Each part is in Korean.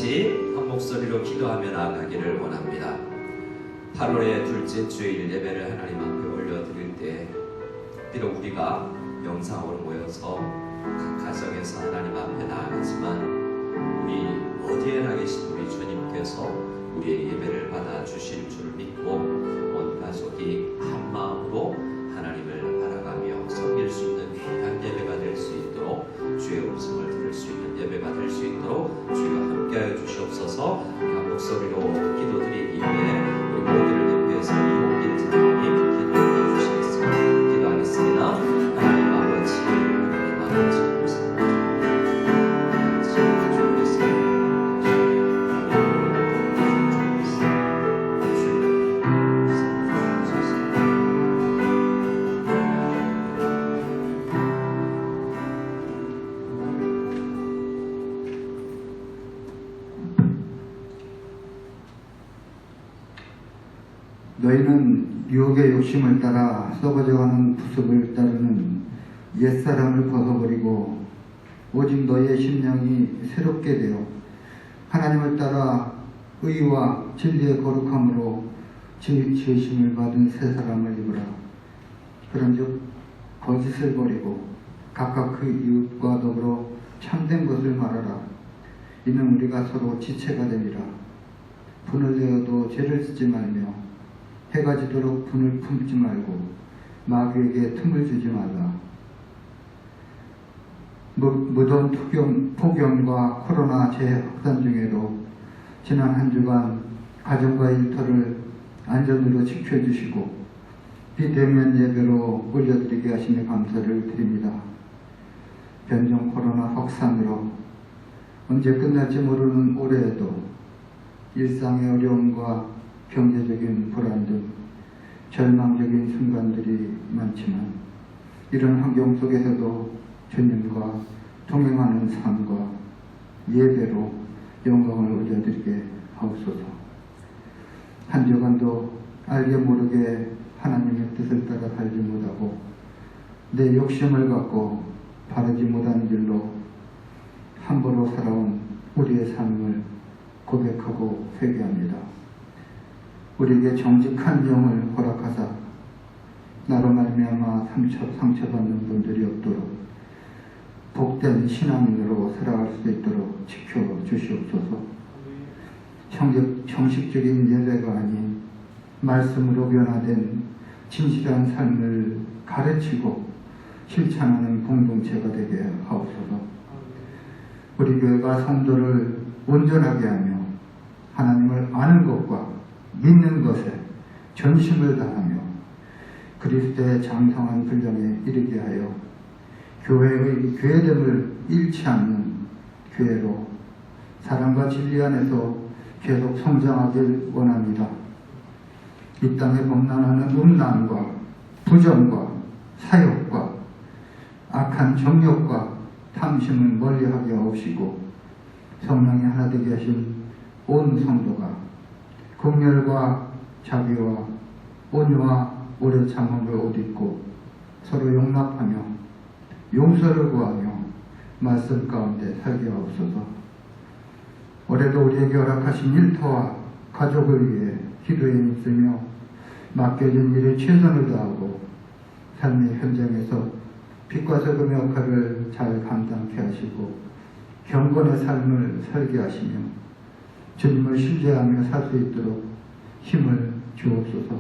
같이 한 목소리로 기도하며 나아가기를 원합니다. 8월의 둘째 주일 예배를 하나님 앞에 올려드릴 때 비록 우리가 영상으로 모여서 각 가정에서 하나님 앞에 나아가지만 우리 어디에 나 계신 우리 주님께서 우리의 예배를 받아주실 줄 믿고 온 가족이 한 마음으로 하나님을 바라가며 섬길 수 있는 귀한 예배가 될 수 있도록 주의 음성을 들을 수 있는 예배가 될 수 있도록 주여 함께하여 주시옵소서. 한 목소리로 기도드리기 위해 우리 모두를 대표해서 이홍길 장로님 기도해 주시겠습니다. 기도하겠습니다. 하나님 아버지, 하나님 아버지 너희는 유혹의 욕심을 따라 썩어져가는 부습을 따르는 옛사람을 벗어버리고 오직 너희의 심령이 새롭게 되어 하나님을 따라 의와 진리의 거룩함으로 지으심을 받은 새 사람을 입으라. 그런즉 거짓을 버리고 각각 그 이웃과 더불어 참된 것을 말하라. 이는 우리가 서로 지체가 되리라. 분을 내어도 죄를 짓지 말며 해가 지도록 분을 품지 말고 마귀에게 틈을 주지 말라. 무더운 폭염과 코로나 재확산 중에도 지난 한 주간 가정과 일터를 안전으로 지켜주시고 비대면 예배로 올려드리게 하시며 감사를 드립니다. 변종 코로나 확산으로 언제 끝날지 모르는 올해에도 일상의 어려움과 경제적인 불안 등 절망적인 순간들이 많지만 이런 환경 속에서도 주님과 동행하는 삶과 예배로 영광을 올려드리게 하옵소서. 한 주간도 알게 모르게 하나님의 뜻을 따라 살지 못하고 내 욕심을 갖고 바르지 못한 길로 함부로 살아온 우리의 삶을 고백하고 회개합니다. 우리에게 정직한 영을 허락하사 나로 말미암아 상처받는 분들이 없도록 복된 신앙인으로 살아갈 수 있도록 지켜주시옵소서. 형식적인 예배가 아닌 말씀으로 변화된 진실한 삶을 가르치고 실천하는 공동체가 되게 하옵소서. 우리 교회가 성도를 온전하게 하며 하나님을 아는 것과 믿는 것에 전심을 다하며 그리스도의 장성한 분량에 이르게 하여 교회의 교회됨을 잃지 않는 교회로 사랑과 진리 안에서 계속 성장하길 원합니다. 이 땅에 범람하는 음란과 부정과 사욕과 악한 정욕과 탐심을 멀리하게 하옵시고 성령이 하나 되게 하신 온 성도가 긍휼과 자비와 온유와 오래 참음을 옷 입고 서로 용납하며 용서를 구하며 말씀 가운데 살게 하옵소서. 올해도 우리에게 허락하신 일터와 가족을 위해 기도에 힘쓰며 맡겨진 일에 최선을 다하고 삶의 현장에서 빛과 소금의 역할을 잘 감당케 하시고 경건의 삶을 살게 하시며 주님을 신뢰하며 살 수 있도록 힘을 주옵소서.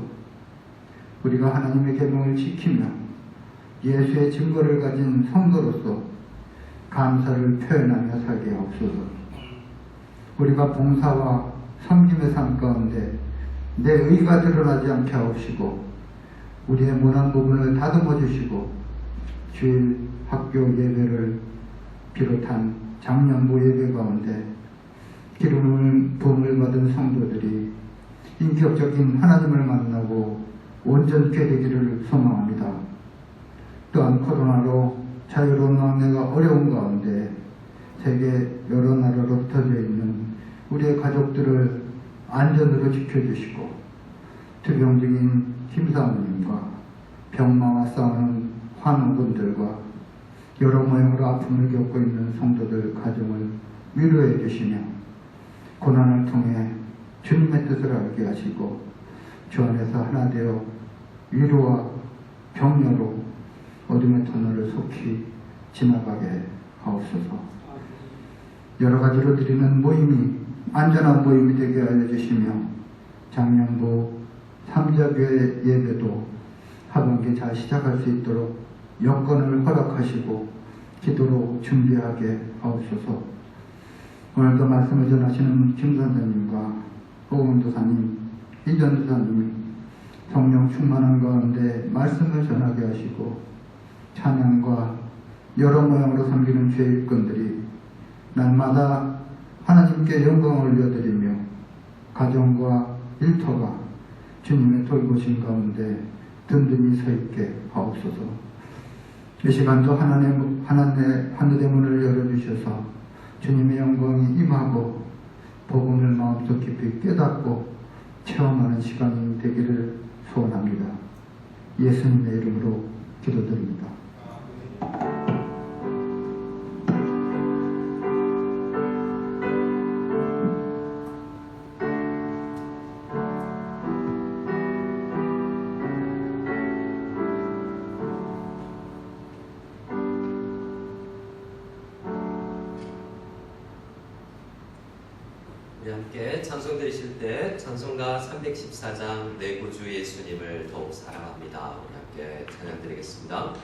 우리가 하나님의 계명을 지키며 예수의 증거를 가진 성도로서 감사를 표현하며 살게 하옵소서. 우리가 봉사와 섬김의 삶 가운데 내 의가 드러나지 않게 하옵시고 우리의 모난 부분을 다듬어 주시고 주일 학교 예배를 비롯한 장년부 예배 가운데 기름 부음을 받은 성도들이 인격적인 하나님을 만나고 온전케 되기를 소망합니다. 또한 코로나로 자유로운 왕래가 어려운 가운데 세계 여러 나라로 흩어져 있는 우리의 가족들을 안전으로 지켜주시고 투병 중인 김사모님과 병마와 싸우는 환우분들과 여러 모양으로 아픔을 겪고 있는 성도들 가정을 위로해 주시며 주님의 뜻을 알게 하시고 주 안에서 하나 되어 위로와 격려로 어둠의 터널을 속히 지나가게 하옵소서. 여러 가지로 드리는 모임이 안전한 모임이 되게 하여 주시며 장년부 3자교회 예배도 하반기 잘 시작할 수 있도록 여건을 허락하시고 기도로 준비하게 하옵소서. 오늘도 말씀을 전하시는 김 선생님과 오은 도사님, 이전 도사님이 성령 충만한 가운데 말씀을 전하게 하시고 찬양과 여러 모양으로 섬기는 주의 일꾼들이 날마다 하나님께 영광을 올려드리며 가정과 일터가 주님의 돌보신 가운데 든든히 서 있게 하옵소서. 이 시간도 하늘의 문을 열어주셔서 주님의 영광이 임하고 복음을 마음속 깊이 깨닫고 체험하는 시간이 되기를 소원합니다. 예수님의 이름으로 기도드립니다. 우리 함께 찬송 드리실 때 찬송가 314장 내 구주 예수님을 더욱 사랑합니다. 우리 함께 찬양 드리겠습니다.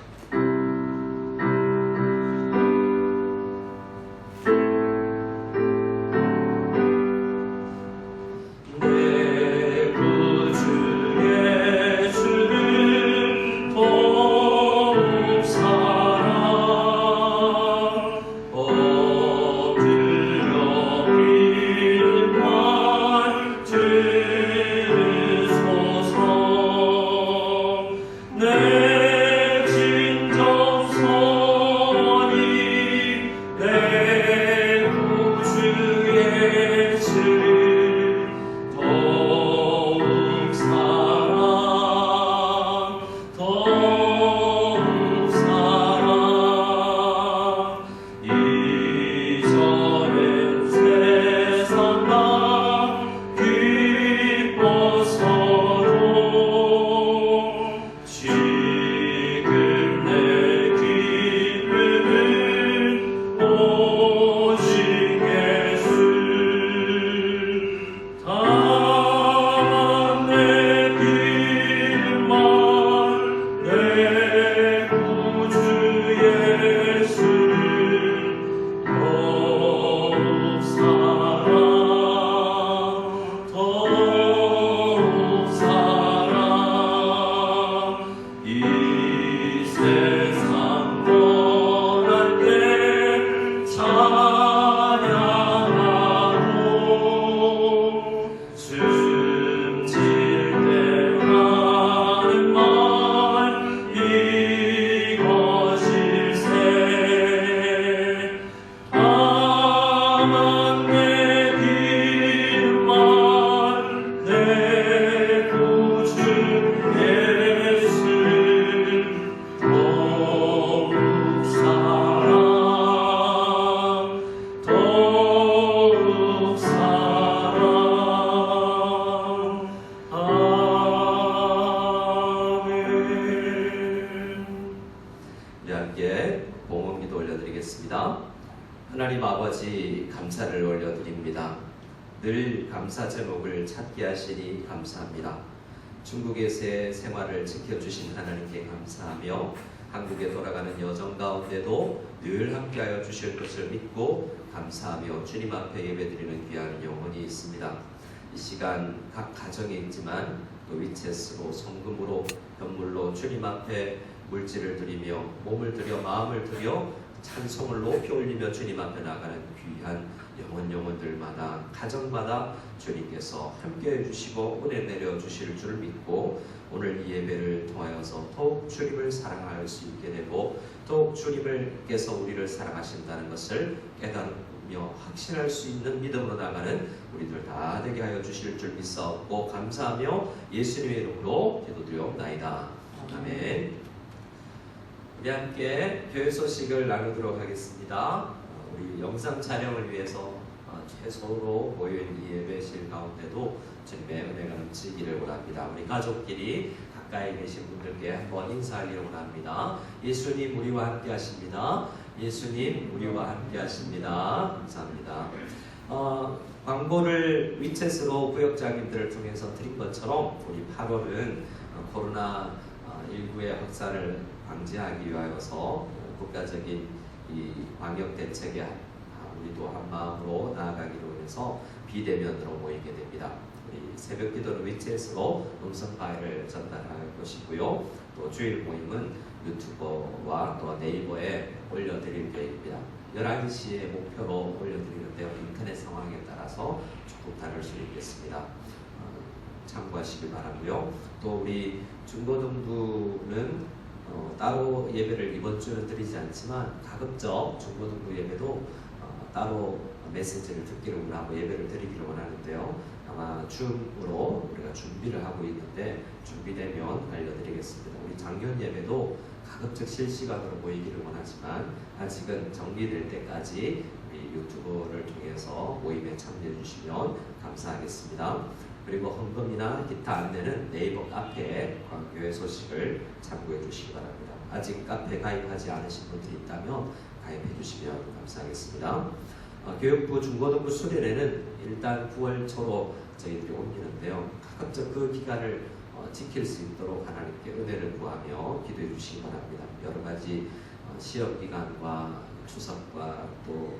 하나님 아버지 감사를 올려드립니다. 늘 감사 제목을 찾게 하시니 감사합니다. 중국에서의 생활을 지켜주신 하나님께 감사하며 한국에 돌아가는 여정 가운데도 늘 함께하여 주실 것을 믿고 감사하며 주님 앞에 예배드리는 귀한 영혼이 있습니다. 이 시간 각 가정에 있지만 또 위체스로 성금으로 현물로 주님 앞에 물질을 드리며 몸을 드려 마음을 드려 찬송을 높이 올리며 주님 앞에 나가는 귀한 영혼들마다 가정마다 주님께서 함께해 주시고 은혜 내려 주실 줄 믿고 오늘 이 예배를 통하여서 더욱 주님을 사랑할 수 있게 되고 더욱 주님께서 우리를 사랑하신다는 것을 깨달으며 확신할 수 있는 믿음으로 나가는 우리들 다 되게 하여 주실 줄 믿사옵고 감사하며 예수님의 이름으로 기도드리옵나이다. 아멘. 우리 함께 교회 소식을 나누도록 하겠습니다. 우리 영상 촬영을 위해서 최소로 모인 이 예배실 가운데도 주님의 은혜가 넘치기를 원합니다. 우리 가족끼리 가까이 계신 분들께 한번 인사하기를 원합니다. 예수님 우리와 함께 하십니다. 예수님 우리와 함께 하십니다. 감사합니다. 광고를 위챗으로 구역장님들을 통해서 드린 것처럼 우리 8월은 코로나19의 확산을 방지하기 위하여서 국가적인 이 방역 대책에 우리도 한 마음으로 나아가기로 해서 비대면으로 모이게 됩니다. 우리 새벽 기도는 위챗으로 음성 파일을 전달할 것이고요. 또 주일 모임은 유튜버와 또 네이버에 올려드릴 계획입니다. 11시에 목표로 올려드리는데요. 인터넷 상황에 따라서 조금 다를 수 있겠습니다. 참고하시길 바라고요. 또 우리 중고등부는 따로 예배를 이번 주는 드리지 않지만 가급적 중고등부 예배도 따로 메시지를 듣기를 원하고 예배를 드리기를 원하는데요. 아마 줌으로 우리가 준비를 하고 있는데 준비되면 알려드리겠습니다. 우리 장년 예배도 가급적 실시간으로 모이기를 원하지만 아직은 정리될 때까지 우리 유튜브를 통해서 모임에 참여해 주시면 감사하겠습니다. 그리고 헌금이나 기타 안내는 네이버 카페에 교회 소식을 참고해 주시기 바랍니다. 아직 카페 가입하지 않으신 분들이 있다면 가입해 주시면 감사하겠습니다. 교육부 중고등부 수련회는 일단 9월 초로 저희들이 옮기는데요. 가급적 그 기간을 지킬 수 있도록 하나님께 은혜를 구하며 기도해 주시기 바랍니다. 여러 가지 시험 기간과 추석과 또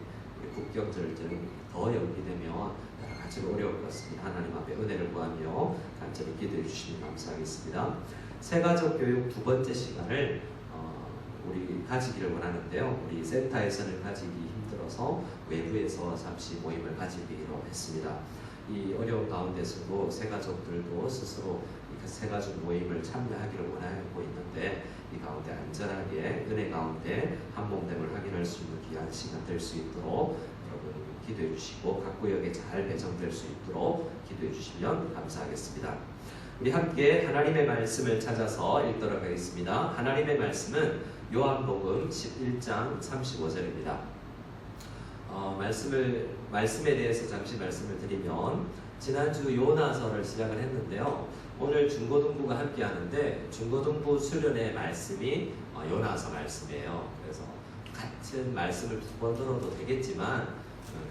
국경절 등 더 연기되면 여러 가지로 어려울 것 같습니다. 하나님 앞에 은혜를 구하며 간절히 기도해 주시면 감사하겠습니다. 새가족 교육 두 번째 시간을 우리 가지기를 원하는데요. 우리 센터에서는 가지기 힘들어서 외부에서 잠시 모임을 가지기로 했습니다. 이 어려운 가운데서도 새가족들도 스스로 새가족 모임을 참여하기를 원하고 있는데 이 가운데 안전하게 은혜 가운데 한몸됨을 확인할 수 있는 귀한 시간 될 수 있도록 여러분 기도해 주시고 각 구역에 잘 배정될 수 있도록 기도해 주시면 감사하겠습니다. 우리 함께 하나님의 말씀을 찾아서 읽도록 하겠습니다. 하나님의 말씀은 요한복음 11장 35절입니다. 말씀에 대해서 잠시 말씀을 드리면 지난주 요나서를 시작을 했는데요. 오늘 중고등부가 함께 하는데 중고등부 수련의 말씀이 요나서 말씀이에요. 그래서 같은 말씀을 두 번 들어도 되겠지만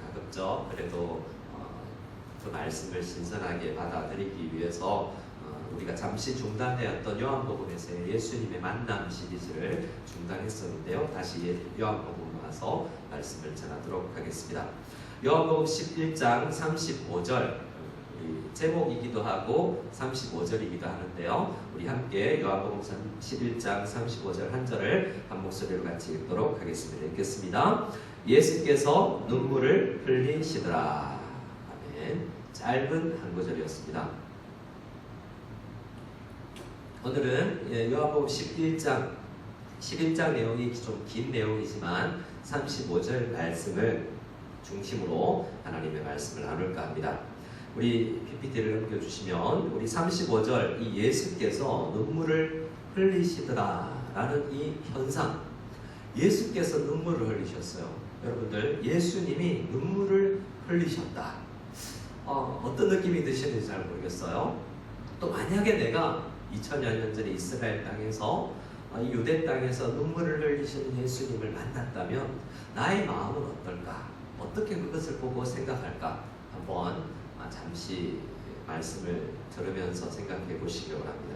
가급적 그래도 그 말씀을 신선하게 받아들이기 위해서 우리가 잠시 중단되었던 요한복음에서의 예수님의 만남 시리즈를 중단했었는데요. 다시 요한복음 와서 말씀을 전하도록 하겠습니다. 요한복음 11장 35절 제목이기도 하고 35절이기도 하는데요. 우리 함께 요한복음 11장 35절 한 절을 한 목소리로 같이 읽도록 하겠습니다. 읽겠습니다. 예수께서 눈물을 흘리시더라. 아멘. 짧은 한 구절이었습니다. 오늘은 요한복음 11장 내용이 좀 긴 내용이지만 35절 말씀을 중심으로 하나님의 말씀을 나눌까 합니다. 우리 PPT를 넘겨주시면 우리 35절 이 예수께서 눈물을 흘리시더라 라는 이 현상, 예수께서 눈물을 흘리셨어요. 여러분들 예수님이 눈물을 흘리셨다. 어떤 느낌이 드시는지 잘 모르겠어요. 또 만약에 내가 2000여 년 전에 이스라엘 땅에서 이 유대 땅에서 눈물을 흘리시는 예수님을 만났다면 나의 마음은 어떨까? 어떻게 그것을 보고 생각할까? 한번 잠시 말씀을 들으면서 생각해 보시기 바랍니다.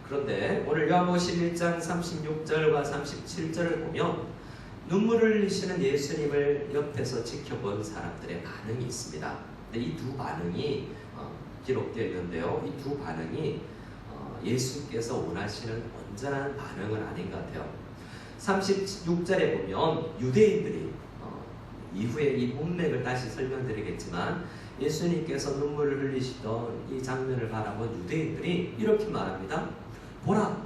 그런데 오늘 요한복음 11장 36절과 37절을 보면 눈물을 흘리시는 예수님을 옆에서 지켜본 사람들의 반응이 있습니다. 근데 이 두 반응이 기록되어 있는데요. 이 두 반응이 예수께서 원하시는 온전한 반응은 아닌 것 같아요. 36절에 보면 유대인들이 이후에 이 문맥을 다시 설명드리겠지만 예수님께서 눈물을 흘리시던 이 장면을 바라본 유대인들이 이렇게 말합니다. 보라,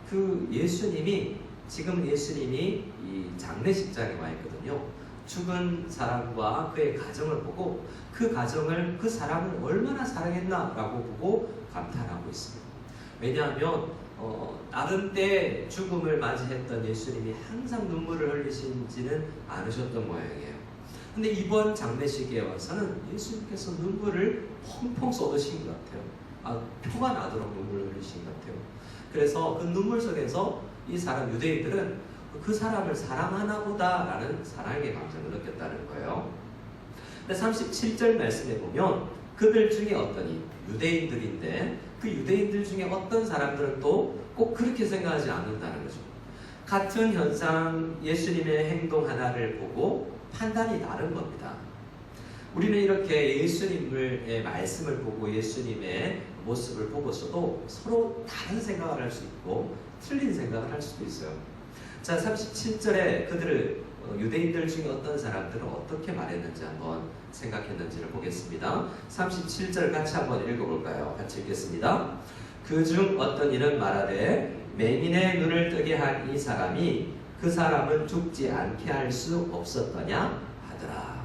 그 예수님이 지금 예수님이 이 장례식장에 와 있거든요. 죽은 사람과 그의 가정을 보고 그 가정을 그 사람을 얼마나 사랑했나라고 보고 감탄하고 있습니다. 왜냐하면 다른 때 죽음을 맞이했던 예수님이 항상 눈물을 흘리시지는 않으셨던 모양이에요. 근데 이번 장례식에 와서는 예수님께서 눈물을 펑펑 쏟으신 것 같아요. 표가 나도록 눈물을 흘리신 것 같아요. 그래서 그 눈물 속에서 이 사람 유대인들은 그 사람을 사랑하나 보다라는 사랑의 감정을 느꼈다는 거예요. 근데 37절 말씀에 보면 그들 중에 어떠니 유대인들인데 그 유대인들 중에 어떤 사람들은 또 꼭 그렇게 생각하지 않는다는 거죠. 같은 현상 예수님의 행동 하나를 보고 판단이 다른 겁니다. 우리는 이렇게 예수님의 말씀을 보고 예수님의 모습을 보고서도 서로 다른 생각을 할 수 있고 틀린 생각을 할 수도 있어요. 자, 37절에 그들을 유대인들 중에 어떤 사람들은 어떻게 말했는지 한번 생각했는지를 보겠습니다. 37절 같이 한번 읽어볼까요? 같이 읽겠습니다. 그중 어떤 이는 말하되 맹인의 눈을 뜨게 한 이 사람이 그 사람은 죽지 않게 할 수 없었더냐 하더라.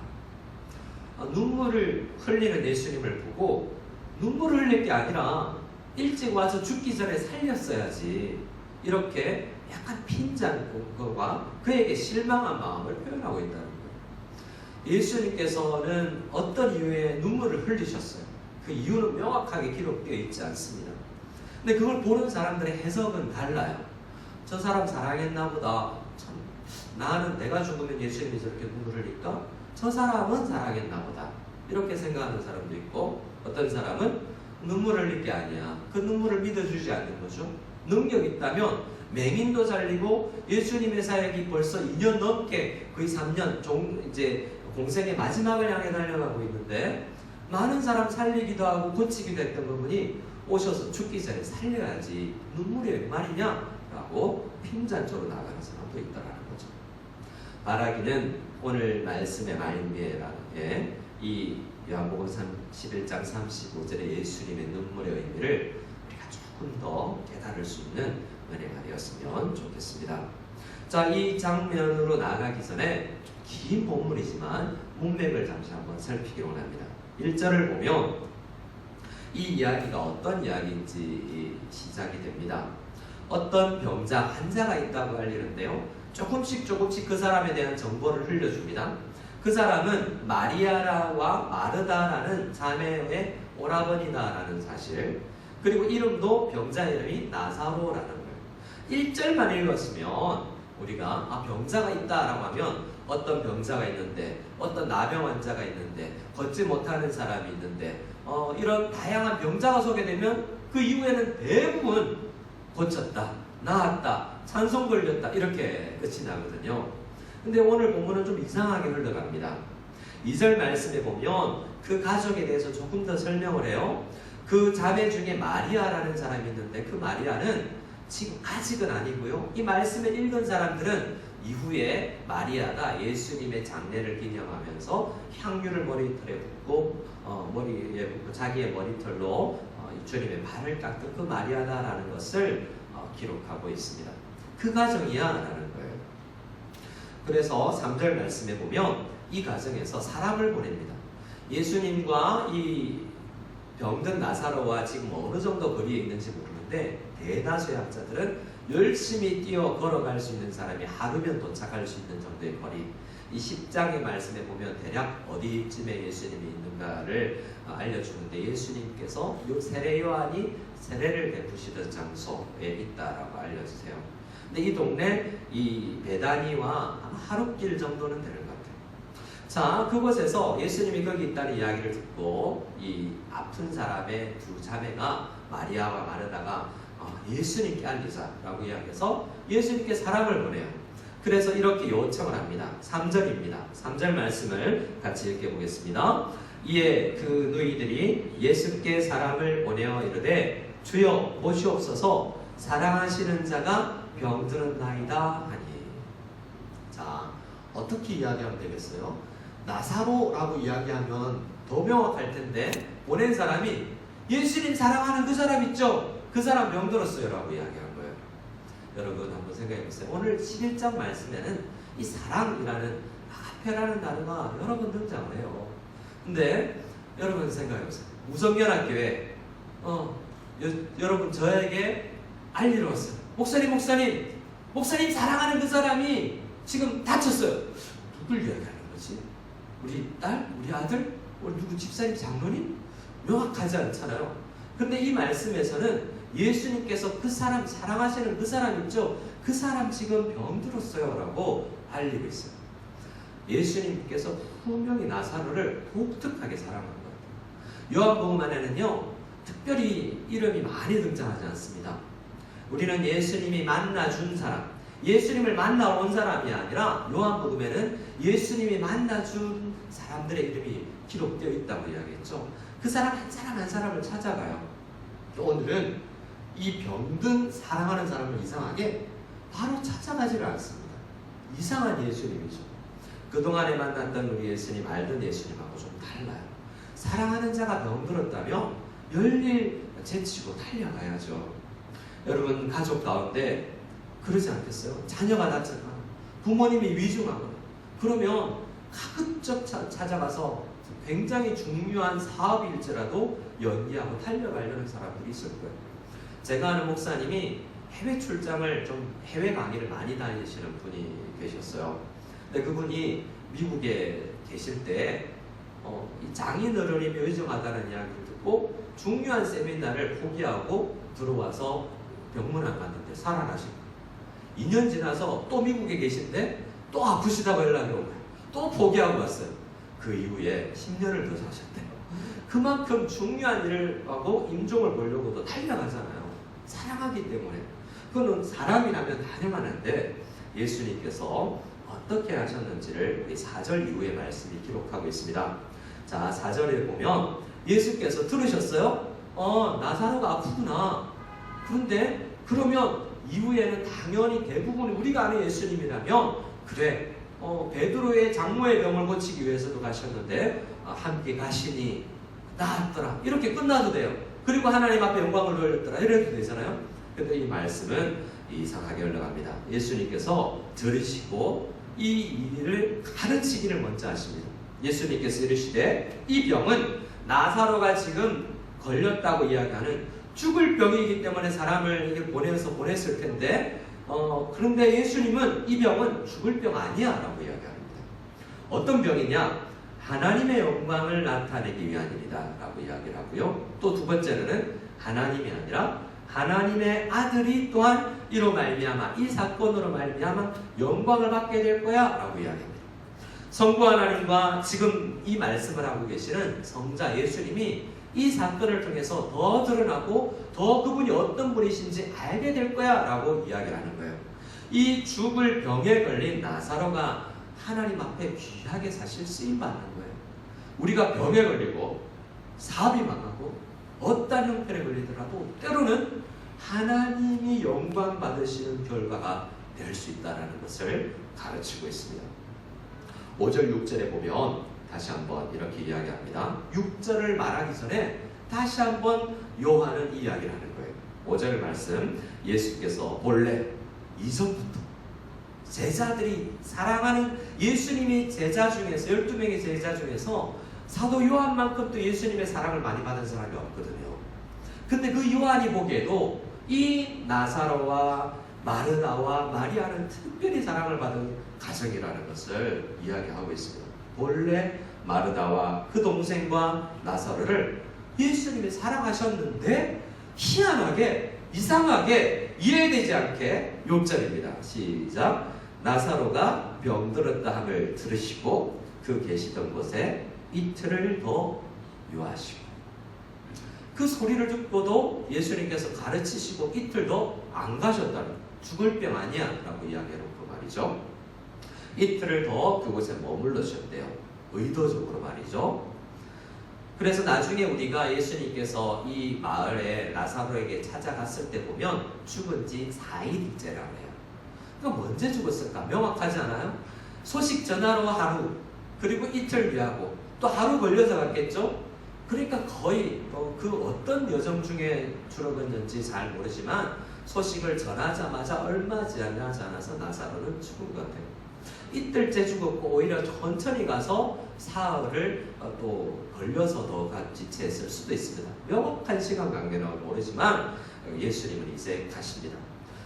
눈물을 흘리는 예수님을 보고 눈물을 흘릴 게 아니라 일찍 와서 죽기 전에 살렸어야지, 이렇게 약간 핀잔과 그에게 실망한 마음을 표현하고 있다는 거예요. 예수님께서는 어떤 이유에 눈물을 흘리셨어요. 그 이유는 명확하게 기록되어 있지 않습니다. 근데 그걸 보는 사람들의 해석은 달라요. 저 사람 사랑했나 보다. 참, 나는 내가 죽으면 예수님이 저렇게 눈물을 흘릴까? 저 사람은 사랑했나 보다. 이렇게 생각하는 사람도 있고, 어떤 사람은 눈물을 흘릴 게 아니야. 그 눈물을 믿어주지 않는 거죠. 능력 있다면 맹인도 살리고 예수님의 사역이 벌써 2년 넘게 거의 3년 이제 공생의 마지막을 향해 달려가고 있는데 많은 사람 살리기도 하고 고치기도 했던 그분이 오셔서 죽기 전에 살려야지 눈물이 웬 말이냐? 라고 핀잔조로 나가는 사람도 있다라는 거죠. 말하기는 오늘 말씀의 말미에 이 요한복음 11장 35절의 예수님의 눈물의 의미를 우리가 조금 더 깨달을 수 있는 은혜가 되었으면 좋겠습니다. 자, 이 장면으로 나아가기 전에 긴 본문이지만 문맥을 잠시 한번 살피기 원합니다. 1절을 보면 이 이야기가 어떤 이야기인지 시작이 됩니다. 어떤 병자, 환자가 있다고 알리는데요. 조금씩 그 사람에 대한 정보를 흘려줍니다. 그 사람은 마리아라와 마르다라는 자매의 오라버니다라는 사실, 그리고 이름도 병자 이름이 나사로라는 거예요. 1절만 읽었으면 우리가 병자가 있다라고 하면 어떤 병자가 있는데, 어떤 나병 환자가 있는데, 걷지 못하는 사람이 있는데, 이런 다양한 병자가 소개되면 그 이후에는 대부분 고쳤다, 나았다, 찬송 걸렸다, 이렇게 끝이 나거든요. 근데 오늘 본문은 좀 이상하게 흘러갑니다. 2절 말씀에 보면 그 가족에 대해서 조금 더 설명을 해요. 그 자매 중에 마리아라는 사람이 있는데 그 마리아는 지금 아직은 아니고요. 이 말씀을 읽은 사람들은 이후에 마리아가 예수님의 장례를 기념하면서 향유를 머리털에 붓고 머리에 붓고 자기의 머리털로 주님의 발을 닦은 그 마리아다라는 것을 기록하고 있습니다. 그 가정이야 라는 거예요. 그래서 3절 말씀에 보면 이 가정에서 사람을 보냅니다. 예수님과 이 병든 나사로와 지금 어느 정도 거리에 있는지 모르는데 대다수의 학자들은 열심히 뛰어 걸어갈 수 있는 사람이 하루면 도착할 수 있는 정도의 거리, 이 10장의 말씀에 보면 대략 어디쯤에 예수님이 있는가를 알려주는데 예수님께서 이 세례 요한이 세례를 베푸시던 장소에 있다라고 알려주세요. 근데 이 동네 이 베다니와 하룻길 정도는 되는 것 같아요. 자, 그곳에서 예수님이 거기 있다는 이야기를 듣고 이 아픈 사람의 두 자매가 마리아와 마르다가 예수님께 알리자라고 이야기해서 예수님께 사람을 보내요. 그래서 이렇게 요청을 합니다. 3절입니다. 3절 말씀을 같이 읽어보겠습니다. 이에 그 누이들이 예수께 사람을 보내어 이르되 주여 보시옵소서 사랑하시는 자가 병들었나이다 하니. 자, 어떻게 이야기하면 되겠어요? 나사로라고 이야기하면 더 명확할 텐데 보낸 사람이 예수님 사랑하는 그 사람 있죠? 그 사람 병들었어요 라고 이야기한 거예요. 여러분 한번 생각해 보세요. 오늘 11장 말씀에는 이 사랑이라는 아가페라는 단어가 여러 번 등장을 해요. 근데 여러분 생각해 보세요. 우성연합교회 여러분 저에게 알리러 왔어요. 목사님 사랑하는 그 사람이 지금 다쳤어요. 누굴 이야기하는 거지? 우리 딸? 우리 아들? 우리 누구 집사님, 장로님? 명확하지 않잖아요. 근데 이 말씀에서는 예수님께서 그 사람, 사랑하시는 그 사람 있죠? 그 사람 지금 병들었어요 라고 알리고 있어요. 예수님께서 분명히 나사로를 독특하게 사랑한 거예요. 요한복음 안에는요, 특별히 이름이 많이 등장하지 않습니다. 우리는 예수님이 만나준 사람, 예수님을 만나온 사람이 아니라 요한복음에는 예수님이 만나준 사람들의 이름이 기록되어 있다고 이야기했죠. 그 사람 한 사람 한 사람을 찾아가요. 오늘은 이 병든 사랑하는 사람을 이상하게 바로 찾아가지를 않습니다. 이상한 예수님이죠. 그동안에 만났던 우리 예수님, 알던 예수님하고 좀 달라요. 사랑하는 자가 병들었다면 열일 제치고 달려가야죠. 여러분, 가족 가운데 그러지 않겠어요? 자녀가 다쳤거나 부모님이 위중하거나 그러면 가급적 찾아가서 굉장히 중요한 사업일지라도 연기하고 달려가려는 사람들이 있을 거예요. 제가 아는 목사님이 해외 출장을 좀 해외 강의를 많이 다니시는 분이 계셨어요. 근데 그분이 미국에 계실 때 이 장인 어른이 의정하다는 이야기를 듣고 중요한 세미나를 포기하고 들어와서 병문안 갔는데 살아나신 거예요. 2년 지나서 또 미국에 계신데 또 아프시다고 연락이 온 거예요. 또 포기하고 왔어요. 그 이후에 10년을 더 사셨대요. 그만큼 중요한 일을 하고 임종을 보려고도 달려가잖아요. 사랑하기 때문에. 그거는 사람이라면 당연한데 예수님께서 어떻게 하셨는지를 우리 4절 이후의 말씀이 기록하고 있습니다. 자, 4절에 보면 예수께서 들으셨어요? 나사로가 아프구나. 그런데 그러면 이후에는 당연히 대부분 우리가 아는 예수님이라면 그래, 베드로의 장모의 병을 고치기 위해서도 가셨는데 함께 가시니 나았더라. 이렇게 끝나도 돼요. 그리고 하나님 앞에 영광을 돌렸더라. 이래도 되잖아요. 근데 이 말씀은 이상하게 흘러갑니다. 예수님께서 들으시고 이 일을 가르치기를 먼저 하십니다. 예수님께서 이르시되 이 병은 나사로가 지금 걸렸다고 이야기하는 죽을 병이기 때문에 사람을 보냈을 텐데 그런데 예수님은 이 병은 죽을 병 아니야 라고 이야기합니다. 어떤 병이냐? 하나님의 영광을 나타내기 위한 일이다 라고 이야기를 하고요. 또 두 번째는 하나님이 아니라 하나님의 아들이 또한 이로 말미암아 이 사건으로 말미암아 영광을 받게 될 거야 라고 이야기합니다. 성부 하나님과 지금 이 말씀을 하고 계시는 성자 예수님이 이 사건을 통해서 더 드러나고 더 그분이 어떤 분이신지 알게 될 거야 라고 이야기를 하는 거예요. 이 죽을 병에 걸린 나사로가 하나님 앞에 귀하게 사실 쓰임받는 거예요. 우리가 병에 걸리고 사업이 망하고 어떤 형편에 걸리더라도 때로는 하나님이 영광 받으시는 결과가 될 수 있다는 것을 가르치고 있습니다. 5절 6절에 보면 다시 한번 이렇게 이야기합니다. 6절을 말하기 전에 다시 한번 요한은 이야기를 하는 거예요. 5절 말씀, 예수께서 본래 이전부터 제자들이 사랑하는 예수님이 제자 중에서 12명의 제자 중에서 사도 요한만큼 또 예수님의 사랑을 많이 받은 사람이 없거든요. 근데 그 요한이 보기에도 이 나사로와 마르다와 마리아는 특별히 사랑을 받은 가정이라는 것을 이야기하고 있습니다. 본래 마르다와 그 동생과 나사로를 예수님이 사랑하셨는데 희한하게 이상하게 이해되지 않게 6절입니다. 시작. 나사로가 병들었다 함을 들으시고 그 계시던 곳에 이틀을 더 유하시고 그 소리를 듣고도 예수님께서 가르치시고 이틀 더 안 가셨다는 죽을 병 아니야 라고 이야기해놓고 말이죠. 이틀을 더 그곳에 머물러셨대요. 의도적으로 말이죠. 그래서 나중에 우리가 예수님께서 이 마을에 나사로에게 찾아갔을 때 보면 죽은 지 4일째라고 해요. 그럼 언제 죽었을까? 명확하지 않아요? 소식 전하러 하루, 그리고 이틀 뒤하고 또 하루 걸려서 갔겠죠? 그러니까 거의 그 어떤 여정 중에 줄어들었는지 잘 모르지만 소식을 전하자마자 얼마 지나지 않아서 나사로는 죽은 것 같아요. 이틀째 죽었고 오히려 천천히 가서 사흘을 또 걸려서 더 지체했을 수도 있습니다. 명확한 시간 관계는 모르지만 예수님은 이제 가십니다.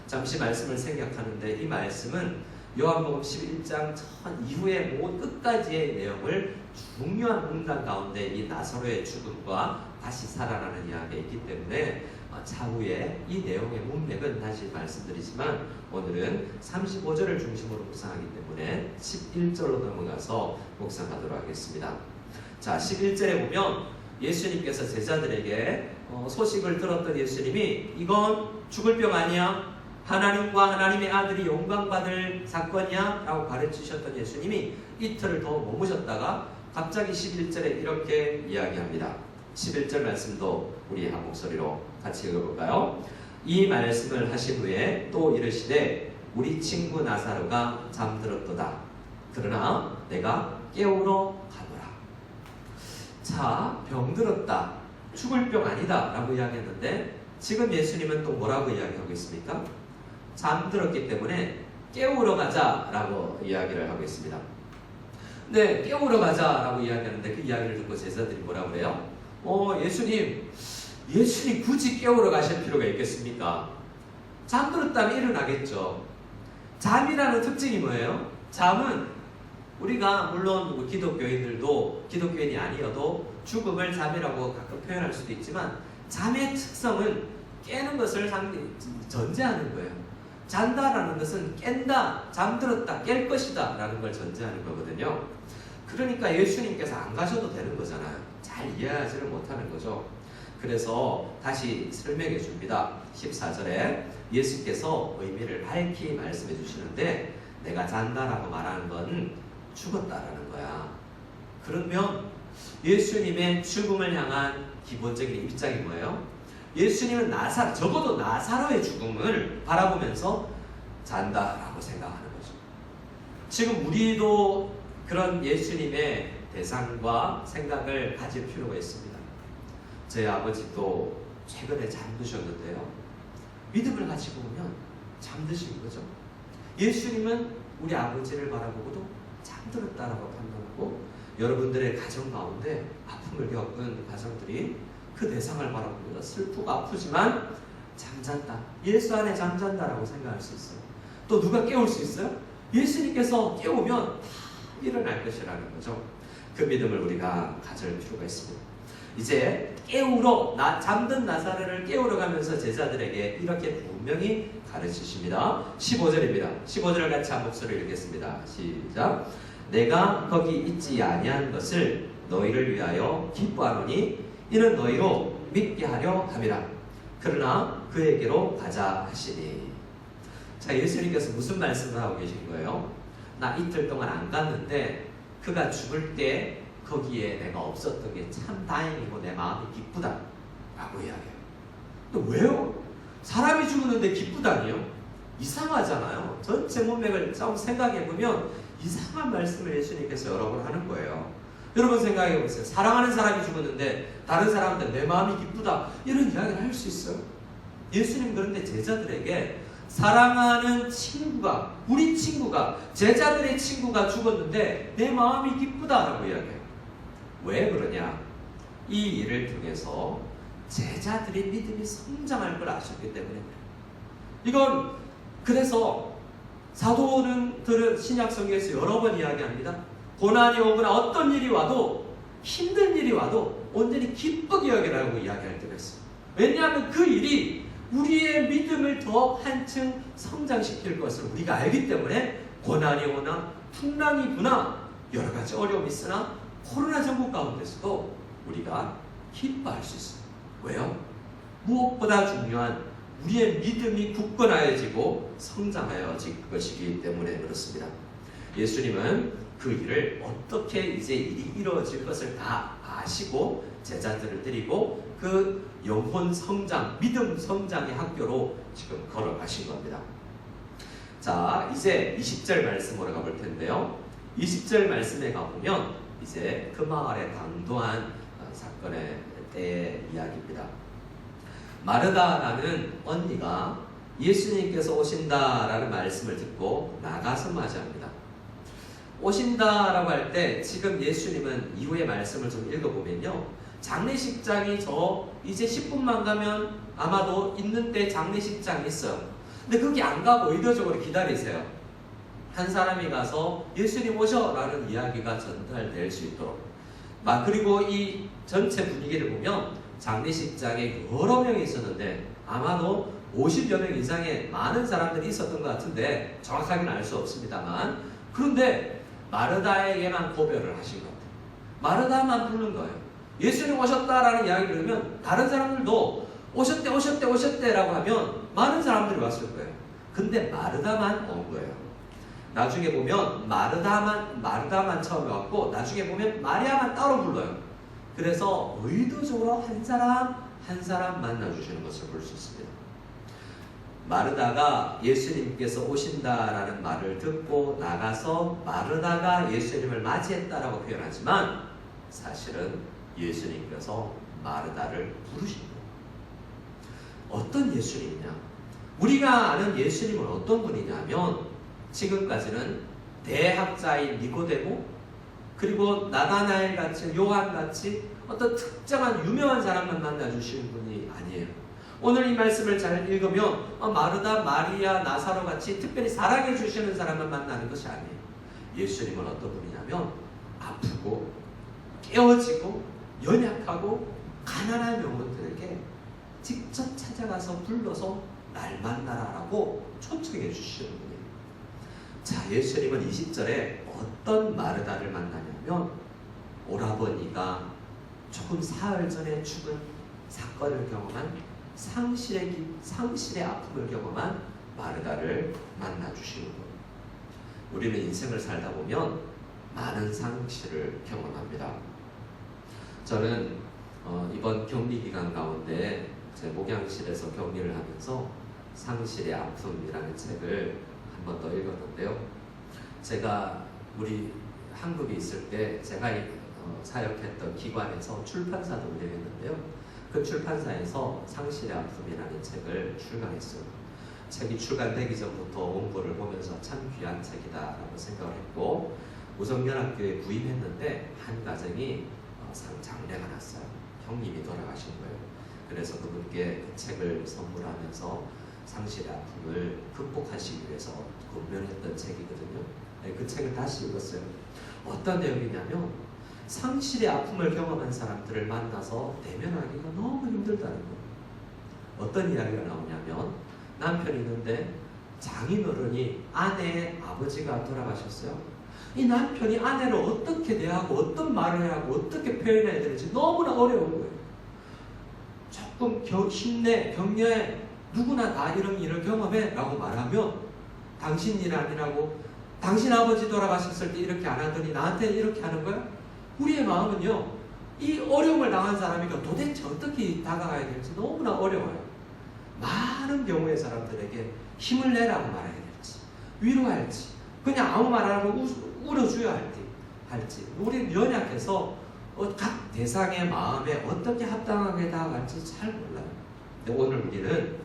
잠시 말씀을 생략하는데 이 말씀은 요한복음 11장 전 이후의 모든 끝까지의 내용을 중요한 문장 가운데 이 나사로의 죽음과 다시 살아나는 이야기가 있기 때문에 차후에 이 내용의 문맥은 다시 말씀드리지만 오늘은 35절을 중심으로 묵상하기 때문에 11절로 넘어가서 묵상하도록 하겠습니다. 자, 11절에 보면 예수님께서 제자들에게 소식을 들었던 예수님이 이건 죽을 병 아니야? 하나님과 하나님의 아들이 영광받을 사건이야? 라고 가르치셨던 예수님이 이틀을 더 머무셨다가 갑자기 11절에 이렇게 이야기합니다. 11절 말씀도 우리 한 목소리로 같이 읽어볼까요? 이 말씀을 하신 후에 또 이르시되 우리 친구 나사로가 잠들었도다. 그러나 내가 깨우러 가노라. 자, 병들었다. 죽을 병 아니다. 라고 이야기했는데 지금 예수님은 또 뭐라고 이야기하고 있습니까? 잠들었기 때문에 깨우러 가자라고 이야기를 하고 있습니다. 네, 깨우러 가자라고 이야기하는데 그 이야기를 듣고 제자들이 뭐라고 그래요? 예수님 굳이 깨우러 가실 필요가 있겠습니까? 잠들었다면 일어나겠죠. 잠이라는 특징이 뭐예요? 잠은 우리가 물론 기독교인들도 기독교인이 아니어도 죽음을 잠이라고 가끔 표현할 수도 있지만 잠의 특성은 깨는 것을 전제하는 거예요. 잔다라는 것은 깬다, 잠들었다, 깰 것이다 라는 걸 전제하는 거거든요. 그러니까 예수님께서 안 가셔도 되는 거잖아요. 잘 이해하지를 못하는 거죠. 그래서 다시 설명해 줍니다. 14절에 예수께서 의미를 밝히 말씀해 주시는데 내가 잔다라고 말하는 건 죽었다라는 거야. 그러면 예수님의 죽음을 향한 기본적인 입장이 뭐예요? 예수님은 적어도 나사로의 죽음을 바라보면서 잔다라고 생각하는 거죠. 지금 우리도 그런 예수님의 대상과 생각을 가질 필요가 있습니다. 제 아버지도 최근에 잠드셨는데요. 믿음을 가지고 보면 잠드신 거죠. 예수님은 우리 아버지를 바라보고도 잠들었다라고 판단하고 여러분들의 가정 가운데 아픔을 겪은 가정들이 그 대상을 바라봅니다. 슬프고 아프지만 잠잔다. 예수 안에 잠잔다라고 생각할 수 있어요. 또 누가 깨울 수 있어요? 예수님께서 깨우면 다 일어날 것이라는 거죠. 그 믿음을 우리가 가질 필요가 있습니다. 이제 잠든 나사로를 깨우러 가면서 제자들에게 이렇게 분명히 가르치십니다. 15절입니다. 15절을 같이 한 목소리로 읽겠습니다. 시작. 내가 거기 있지 아니한 것을 너희를 위하여 기뻐하노니 이는 너희로 믿게 하려 함이라. 그러나 그에게로 가자 하시니. 자, 예수님께서 무슨 말씀을 하고 계신 거예요? 나 이틀 동안 안 갔는데 그가 죽을 때 거기에 내가 없었던 게 참 다행이고 내 마음이 기쁘다 라고 이야기해요. 근데 왜요? 사람이 죽었는데 기쁘다니요? 이상하잖아요. 전체 문맥을 좀 생각해보면 이상한 말씀을 예수님께서 여러 번 하는 거예요. 여러분 생각해보세요. 사랑하는 사람이 죽었는데 다른 사람한테 내 마음이 기쁘다 이런 이야기를 할 수 있어요? 예수님 그런데 제자들에게 사랑하는 친구가, 우리 친구가, 제자들의 친구가 죽었는데 내 마음이 기쁘다라고 이야기해요. 왜 그러냐? 이 일을 통해서 제자들의 믿음이 성장할 걸 아셨기 때문에 그래요. 이건 그래서 사도들은 신약성경에서 여러 번 이야기합니다. 고난이 오거나 어떤 일이 와도 힘든 일이 와도 온전히 기쁘게 여기라고 이야기할 때가 있어요. 왜냐하면 그 일이 우리의 믿음을 더 한층 성장시킬 것을 우리가 알기 때문에 고난이 오나 풍랑이 부나 여러 가지 어려움이 있으나 코로나 전국 가운데서도 우리가 기뻐할 수 있어요. 왜요? 무엇보다 중요한 우리의 믿음이 굳건하여지고 성장하여질 것이기 때문에 그렇습니다. 예수님은 그 일을 어떻게 이제 일이 이루어질 것을 다 아시고 제자들을 데리고 그 영혼 성장, 믿음 성장의 학교로 지금 걸어가신 겁니다. 자, 이제 20절 말씀으로 가볼 텐데요. 20절 말씀에 가보면 이제 그 마을에 당도한 사건의 때의 이야기입니다. 마르다라는 언니가 예수님께서 오신다라는 말씀을 듣고 나가서 맞이합니다. 오신다라고 할 때 지금 예수님은 이후의 말씀을 좀 읽어보면요. 장례식장이 이제 10분만 가면 아마도 있는데 장례식장이 있어요. 근데 거기 안 가고 의도적으로 기다리세요. 한 사람이 가서 예수님 오셔라는 이야기가 전달될 수 있도록 그리고 이 전체 분위기를 보면 장례식장에 여러 명이 있었는데 아마도 50여 명 이상의 많은 사람들이 있었던 것 같은데 정확하게는 알 수 없습니다만 그런데 마르다에게만 고별을 하신 것 같아요. 마르다만 부른 거예요. 예수님 오셨다라는 이야기를 들으면 다른 사람들도 오셨대 라고 하면 많은 사람들이 왔을 거예요. 근데 마르다만 온 거예요. 나중에 보면 마르다만 처음에 왔고 나중에 보면 마리아만 따로 불러요. 그래서 의도적으로 한 사람 만나주시는 것을 볼 수 있습니다. 마르다가 예수님께서 오신다라는 말을 듣고 나가서 마르다가 예수님을 맞이했다라고 표현하지만 사실은 예수님께서 마르다를 부르신 거예요. 어떤 예수님이냐? 우리가 아는 예수님은 어떤 분이냐면 지금까지는 대학자인 니고데모 그리고 나다나엘 같이 요한 같이 어떤 특정한 유명한 사람만 만나주시는 분이 아니에요. 오늘 이 말씀을 잘 읽으면 마르다, 마리아, 나사로 같이 특별히 사랑해 주시는 사람만 만나는 것이 아니에요. 예수님은 어떤 분이냐면 아프고 깨어지고 연약하고 가난한 영혼들에게 직접 찾아가서 불러서 날 만나라라고 초청해 주시는 분이에요. 자, 예수님은 20절에 어떤 마르다를 만나냐면 오라버니가 조금 사흘 전에 죽은 사건을 경험한 상실의 아픔을 경험한 마르다를 만나주시는 거예요. 우리는 인생을 살다 보면 많은 상실을 경험합니다. 저는 이번 격리 기간 가운데 제 목양실에서 격리를 하면서 상실의 아픔이라는 책을 한 번 더 읽었는데요. 제가 우리 한국에 있을 때 제가 사역했던 기관에서 출판사도 운영했는데요. 그 출판사에서 상실의 아픔이라는 책을 출간했어요. 책이 출간되기 전부터 원고를 보면서 참 귀한 책이다라고 생각을 했고 우성연합교회에 부임했는데 한 가정이 장례가 났어요. 형님이 돌아가신 거예요. 그래서 그분께 그 책을 선물하면서 상실의 아픔을 극복하시기 위해서 권면했던 책이거든요. 네, 그 책을 다시 읽었어요. 어떤 내용이냐면 상실의 아픔을 경험한 사람들을 만나서 대면하기가 너무 힘들다는 거예요. 어떤 이야기가 나오냐면 남편이 있는데 장인어른이 아내의 아버지가 돌아가셨어요. 이 남편이 아내를 어떻게 대하고 어떤 말을 해야 하고 어떻게 표현해야 되는지 너무나 어려운 거예요. 조금 힘내, 격려해, 누구나 다 이런 일을 경험해 라고 말하면 당신 일 아니라고 당신 아버지 돌아가셨을 때 이렇게 안 하더니 나한테는 이렇게 하는 거야? 우리의 마음은요, 이 어려움을 당한 사람이 도대체 어떻게 다가가야 될지 너무나 어려워요. 많은 경우의 사람들에게 힘을 내라고 말해야 될지, 위로할지, 그냥 아무 말 안 하고 울어줘야 할지, 우리는 연약해서 각 대상의 마음에 어떻게 합당하게 다가갈지 잘 몰라요. 근데 오늘 우리는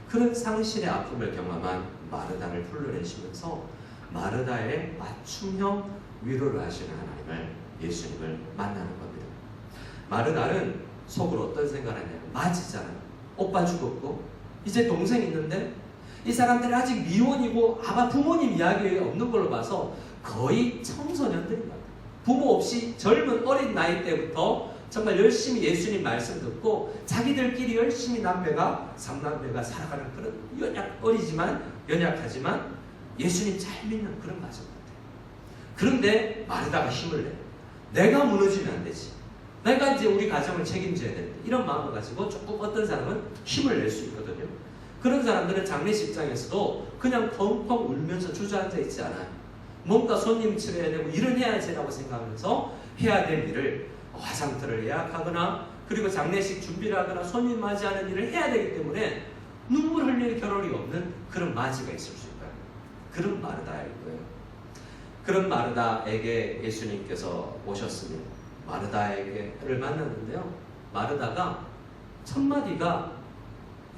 그런 상실의 아픔을 경험한 마르다를 불러내시면서 마르다의 맞춤형 위로를 하시는 하나님을 예수님을 만나는 겁니다. 마르다는 속으로 어떤 생각을 하냐면 맞이잖아요. 오빠 죽었고 이제 동생 있는데 이 사람들이 아직 미혼이고 아마 부모님 이야기 없는 걸로 봐서 거의 청소년들인 거예요. 부모 없이 젊은 어린 나이 때부터 정말 열심히 예수님 말씀 듣고 자기들끼리 열심히 삼남매가 살아가는 그런 어리지만 연약하지만 예수님 잘 믿는 그런 가정 같아요. 그런데 마르다가 힘을 내요. 내가 무너지면 안 되지. 내가 이제 우리 가정을 책임져야 되는데 이런 마음을 가지고 조금 어떤 사람은 힘을 낼 수 있거든요. 그런 사람들은 장례식장에서도 그냥 펑펑 울면서 주저앉아 있지 않아요. 뭔가 손님 치러야 되고 일은 해야지라고 생각하면서 해야 될 일을 화장터를 예약하거나 그리고 장례식 준비를 하거나 손님 맞이하는 일을 해야 되기 때문에 눈물 흘릴 겨를이 없는 그런 맞이가 있을 수 있다. 그런 마르다일 거예요. 그런 마르다에게 예수님께서 오셨으면 마르다에게를 만났는데요. 마르다가 첫 마디가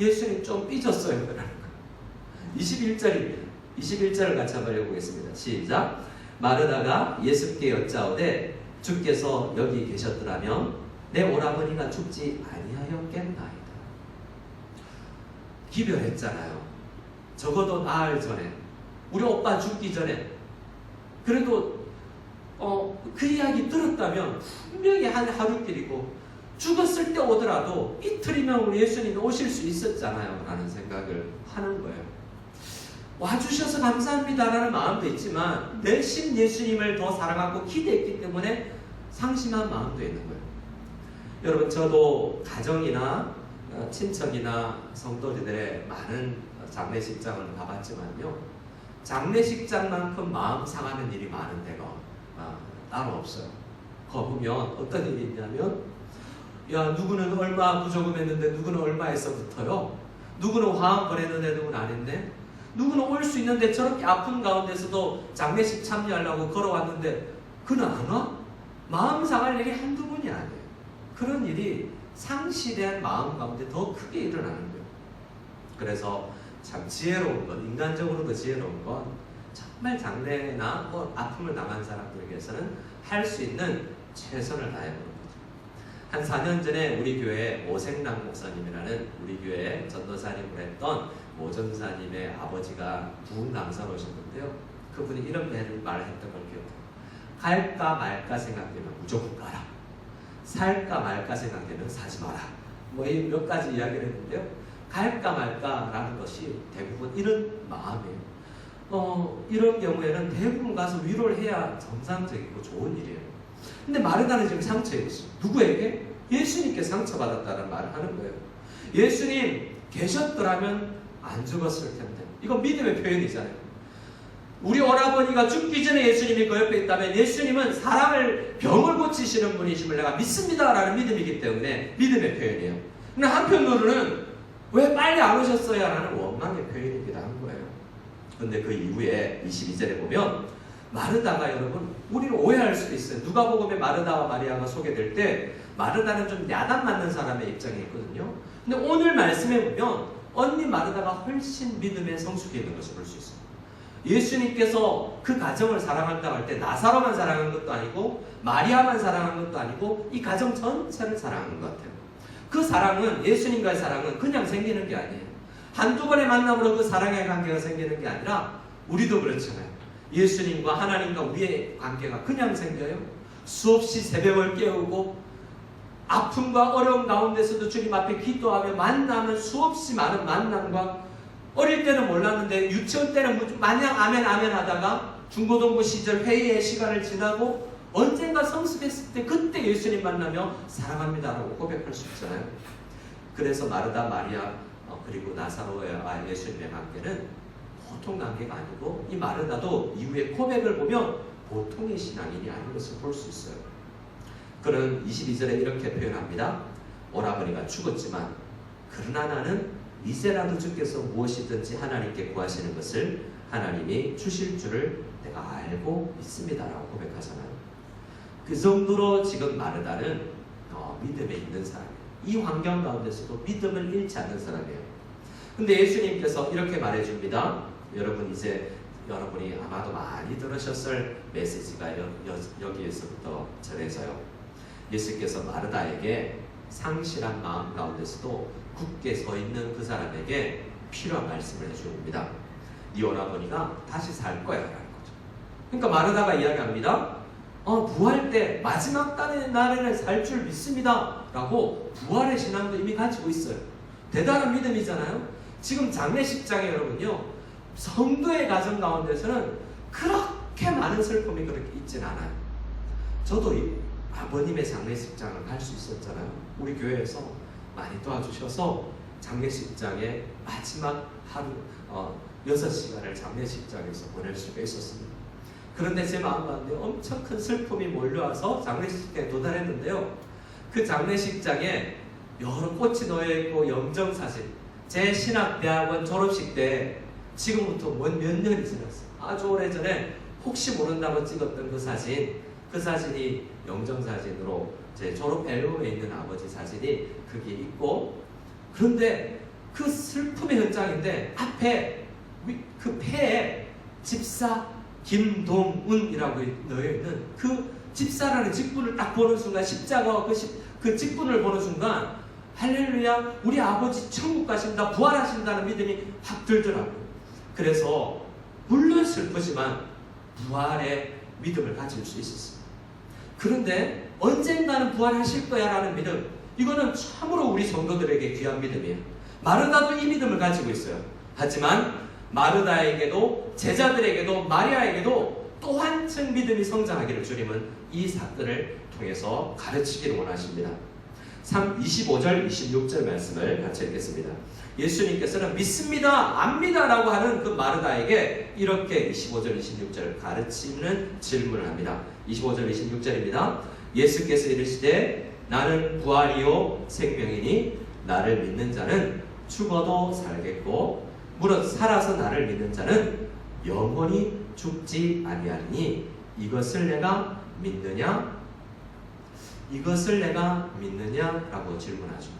예수님 좀 삐졌어요. 21절입니다. 21절을 같이 한번 읽어보겠습니다. 시작. 마르다가 예수께 여짜오되 주께서 여기 계셨더라면 내 오라버니가 죽지 아니하였겠나이다. 기별했잖아요. 적어도 나흘 전에 우리 오빠 죽기 전에 그래도 그 이야기 들었다면 분명히 한 하루길이고 죽었을 때 오더라도 이틀이면 우리 예수님이 오실 수 있었잖아요 라는 생각을 하는 거예요. 와주셔서 감사합니다라는 마음도 있지만 내심 예수님을 더 사랑하고 기대했기 때문에 상심한 마음도 있는 거예요. 여러분, 저도 가정이나 친척이나 성도들의 많은 장례식장을 가봤지만요, 장례식장만큼 마음 상하는 일이 많은 데가 따로 없어요. 거 보면 어떤 일이 있냐면, 야, 누구는 얼마 부조금 했는데 누구는 얼마에서부터요, 누구는 화환 보냈는데 누구는 안 했네, 누구는 올 수 있는데 저렇게 아픈 가운데서도 장례식 참여하려고 걸어왔는데 그는 안 와? 마음 상할 일이 한두 번이 아니에요. 그런 일이 상실한 마음 가운데 더 크게 일어나는 거예요. 그래서 참 지혜로운 건, 인간적으로도 지혜로운 건 정말 장례나 아픔을 당한 사람들에게서는 할 수 있는 최선을 다해보는 거죠. 한 4년 전에 우리 교회 오생남 목사님이라는 우리 교회 전도사님을 했던 오 전사님의 아버지가 부흥남사로 오셨는데요, 그분이 이런 말을 했던 걸 기억해요. 갈까 말까 생각되면 무조건 가라, 살까 말까 생각되면 사지 마라. 이 몇 가지 이야기를 했는데요, 갈까 말까라는 것이 대부분 이런 마음이에요. 이런 경우에는 대부분 가서 위로를 해야 정상적이고 좋은 일이에요. 근데 마르다는 지금 상처에 있어요. 누구에게? 예수님께 상처받았다는 말을 하는 거예요. 예수님 계셨더라면 안 죽었을 텐데. 이건 믿음의 표현이잖아요. 우리 오라버니가 죽기 전에 예수님이 그 옆에 있다면 예수님은 사람을 병을 고치시는 분이심을 내가 믿습니다라는 믿음이기 때문에 믿음의 표현이에요. 근데 한편으로는 왜 빨리 안 오셨어요? 라는 원망의 표현이기도 한 거예요. 근데 그 이후에 22절에 보면 마르다가, 여러분, 우리는 오해할 수도 있어요. 누가복음에 마르다와 마리아가 소개될 때 마르다는 좀 야단 맞는 사람의 입장이 있거든요. 근데 오늘 말씀에 보면 언니 마르다가 훨씬 믿음에 성숙해 있는 것을 볼 수 있어요. 예수님께서 그 가정을 사랑한다고 할 때 나사로만 사랑한 것도 아니고 마리아만 사랑한 것도 아니고 이 가정 전체를 사랑하는 것 같아요. 그 사랑은, 예수님과의 사랑은 그냥 생기는 게 아니에요. 한두 번의 만남으로 그 사랑의 관계가 생기는 게 아니라 우리도 그렇잖아요. 예수님과 하나님과 우리의 관계가 그냥 생겨요. 수없이 새벽을 깨우고 아픔과 어려움 가운데서도 주님 앞에 기도하며 만나는 수없이 많은 만남과, 어릴 때는 몰랐는데 유치원 때는 마냥 아멘 아멘 하다가 중고등부 시절 회의의 시간을 지나고 언젠가 성숙했을 때 그때 예수님 만나며 사랑합니다라고 고백할 수 있잖아요. 그래서 마르다, 마리아 그리고 나사로와 예수님의 관계는 보통 관계가 아니고, 이 마르다도 이후에 고백을 보면 보통의 신앙인이 아닌 것을 볼 수 있어요. 그는 22절에 이렇게 표현합니다. 오라버니가 죽었지만 그러나 나는 이제라도 주께서 무엇이든지 하나님께 구하시는 것을 하나님이 주실 줄을 내가 알고 믿습니다 라고 고백하잖아요. 그 정도로 지금 마르다는 믿음에 있는 사람이에요. 이 환경 가운데서도 믿음을 잃지 않는 사람이에요. 근데 예수님께서 이렇게 말해줍니다. 여러분, 이제 여러분이 아마도 많이 들으셨을 메시지가 여기에서부터 전해져요. 예수께서 마르다에게 상실한 마음 가운데서도 굳게 서 있는 그 사람에게 필요한 말씀을 해줍니다. 네 오라버니가 다시 살 거야 라는 거죠. 그러니까 마르다가 이야기합니다. 부활 때 마지막 날에는 살 줄 믿습니다 라고 부활의 신앙도 이미 가지고 있어요. 대단한 믿음이잖아요. 지금 장례식장에 여러분요, 성도의 가정 가운데서는 그렇게 많은 슬픔이 그렇게 있진 않아요. 저도 아버님의 장례식장을 갈 수 있었잖아요. 우리 교회에서 많이 도와주셔서 장례식장에 마지막 하루 6시간을 장례식장에서 보낼 수가 있었습니다. 그런데 제 마음 가운데 엄청 큰 슬픔이 몰려와서 장례식장에 도달했는데요, 그 장례식장에 여러 꽃이 놓여있고 영정사진, 제 신학대학원 졸업식 때 지금부터 몇 년이 지났어요. 아주 오래전에 혹시 모른다고 찍었던 그 사진이 영정사진으로 제 졸업 앨범에 있는 아버지 사진이 거기에 있고, 그런데 그 슬픔의 현장인데 앞에 그 폐에 집사 김동운이라고 넣여있는 그 집사라는 직분을 딱 보는 순간, 십자가와 그 직분을 보는 순간 할렐루야, 우리 아버지 천국 가신다, 부활하신다는 믿음이 확 들더라고요. 그래서 물론 슬프지만 부활의 믿음을 가질 수 있었습니다. 그런데 언젠가는 부활하실 거야 라는 믿음, 이거는 참으로 우리 성도들에게 귀한 믿음이에요. 마르다도 이 믿음을 가지고 있어요. 하지만 마르다에게도 제자들에게도 마리아에게도 또 한층 믿음이 성장하기를 주님은 이 사건을 통해서 가르치기를 원하십니다. 25절 26절 말씀을 같이 읽겠습니다. 예수님께서는 믿습니다, 압니다 라고 하는 그 마르다에게 이렇게 25절 26절을 가르치는 질문을 합니다. 25절 26절입니다. 예수께서 이르시되 나는 부활이요 생명이니 나를 믿는 자는 죽어도 살겠고 무릇 살아서 나를 믿는 자는 영원히 죽지 아니하리니 이것을 내가 믿느냐? 이것을 내가 믿느냐? 라고 질문하죠.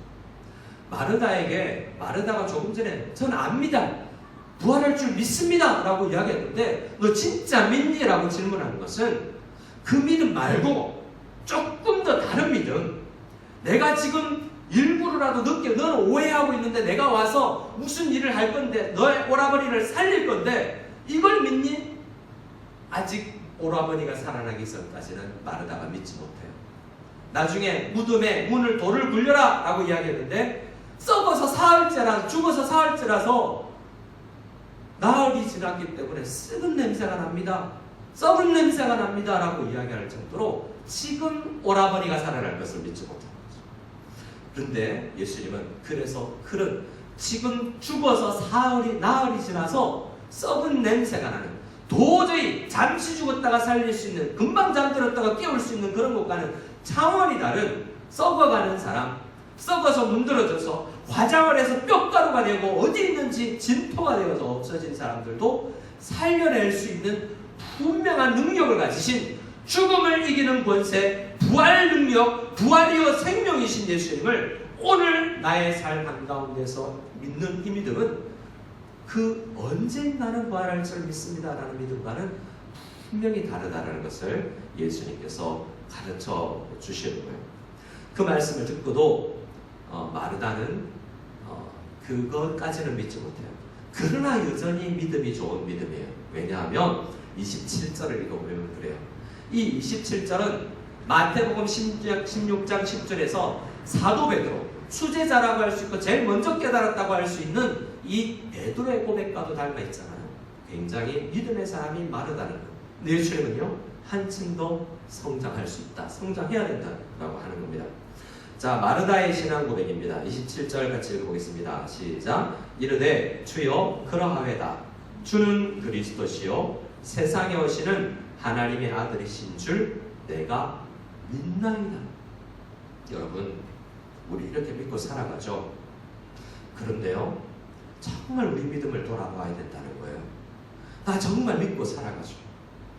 마르다가 조금 전에 저는 압니다, 부활할 줄 믿습니다 라고 이야기했는데 너 진짜 믿니? 라고 질문하는 것은 그 믿음 말고 조금 더 다른 믿음, 내가 지금 일부러라도 늦게 너는 오해하고 있는데 내가 와서 무슨 일을 할 건데 너의 오라버니를 살릴 건데 이걸 믿니? 아직 오라버니가 살아나기 전까지는 마르다가 믿지 못해요. 나중에 무덤에 문을 돌을 굴려라 라고 이야기했는데 썩어서 사흘째라 죽어서 사흘째라서 나흘이 지났기 때문에 썩은 냄새가 납니다, 썩은 냄새가 납니다 라고 이야기할 정도로 지금 오라버니가 살아날 것을 믿지 못합니다. 그런데 예수님은 그래서 그런 지금 죽어서 나흘이 지나서 썩은 냄새가 나는, 도저히 잠시 죽었다가 살릴 수 있는, 금방 잠들었다가 깨울 수 있는 그런 것과는 차원이 다른 썩어가는 사람, 썩어서 문드러져서 화장을 해서 뼈가루가 되고 어디 있는지 진토가 되어서 없어진 사람들도 살려낼 수 있는 분명한 능력을 가지신, 죽음을 이기는 권세, 부활 능력, 부활이요 생명이신 예수님을 오늘 나의 삶 한가운데서 믿는 이 믿음은 그 언젠가는 부활할 줄 믿습니다 라는 믿음과는 분명히 다르다는 것을 예수님께서 가르쳐 주시는 거예요. 그 말씀을 듣고도 마르다는 그것까지는 믿지 못해요. 그러나 여전히 믿음이 좋은 믿음이에요. 왜냐하면 27절을 읽어보면 그래요. 이 27절은 마태복음 16장 10절에서 사도 베드로, 수제자라고 할 수 있고 제일 먼저 깨달았다고 할 수 있는 이 베드로의 고백과도 닮아 있잖아요. 굉장히 믿음의 사람이 마르다는 것. 근데 예수님은요, 한층 더 성장할 수 있다, 성장해야 된다라고 하는 겁니다. 자, 마르다의 신앙 고백입니다. 27절 같이 읽어보겠습니다. 시작. 이르되 주여 그러하외다. 주는 그리스도시요 세상에 오시는 하나님의 아들이신 줄 내가 믿나이다. 여러분, 우리 이렇게 믿고 살아가죠. 그런데요, 정말 우리 믿음을 돌아봐야 된다는 거예요. 나 정말 믿고 살아가죠.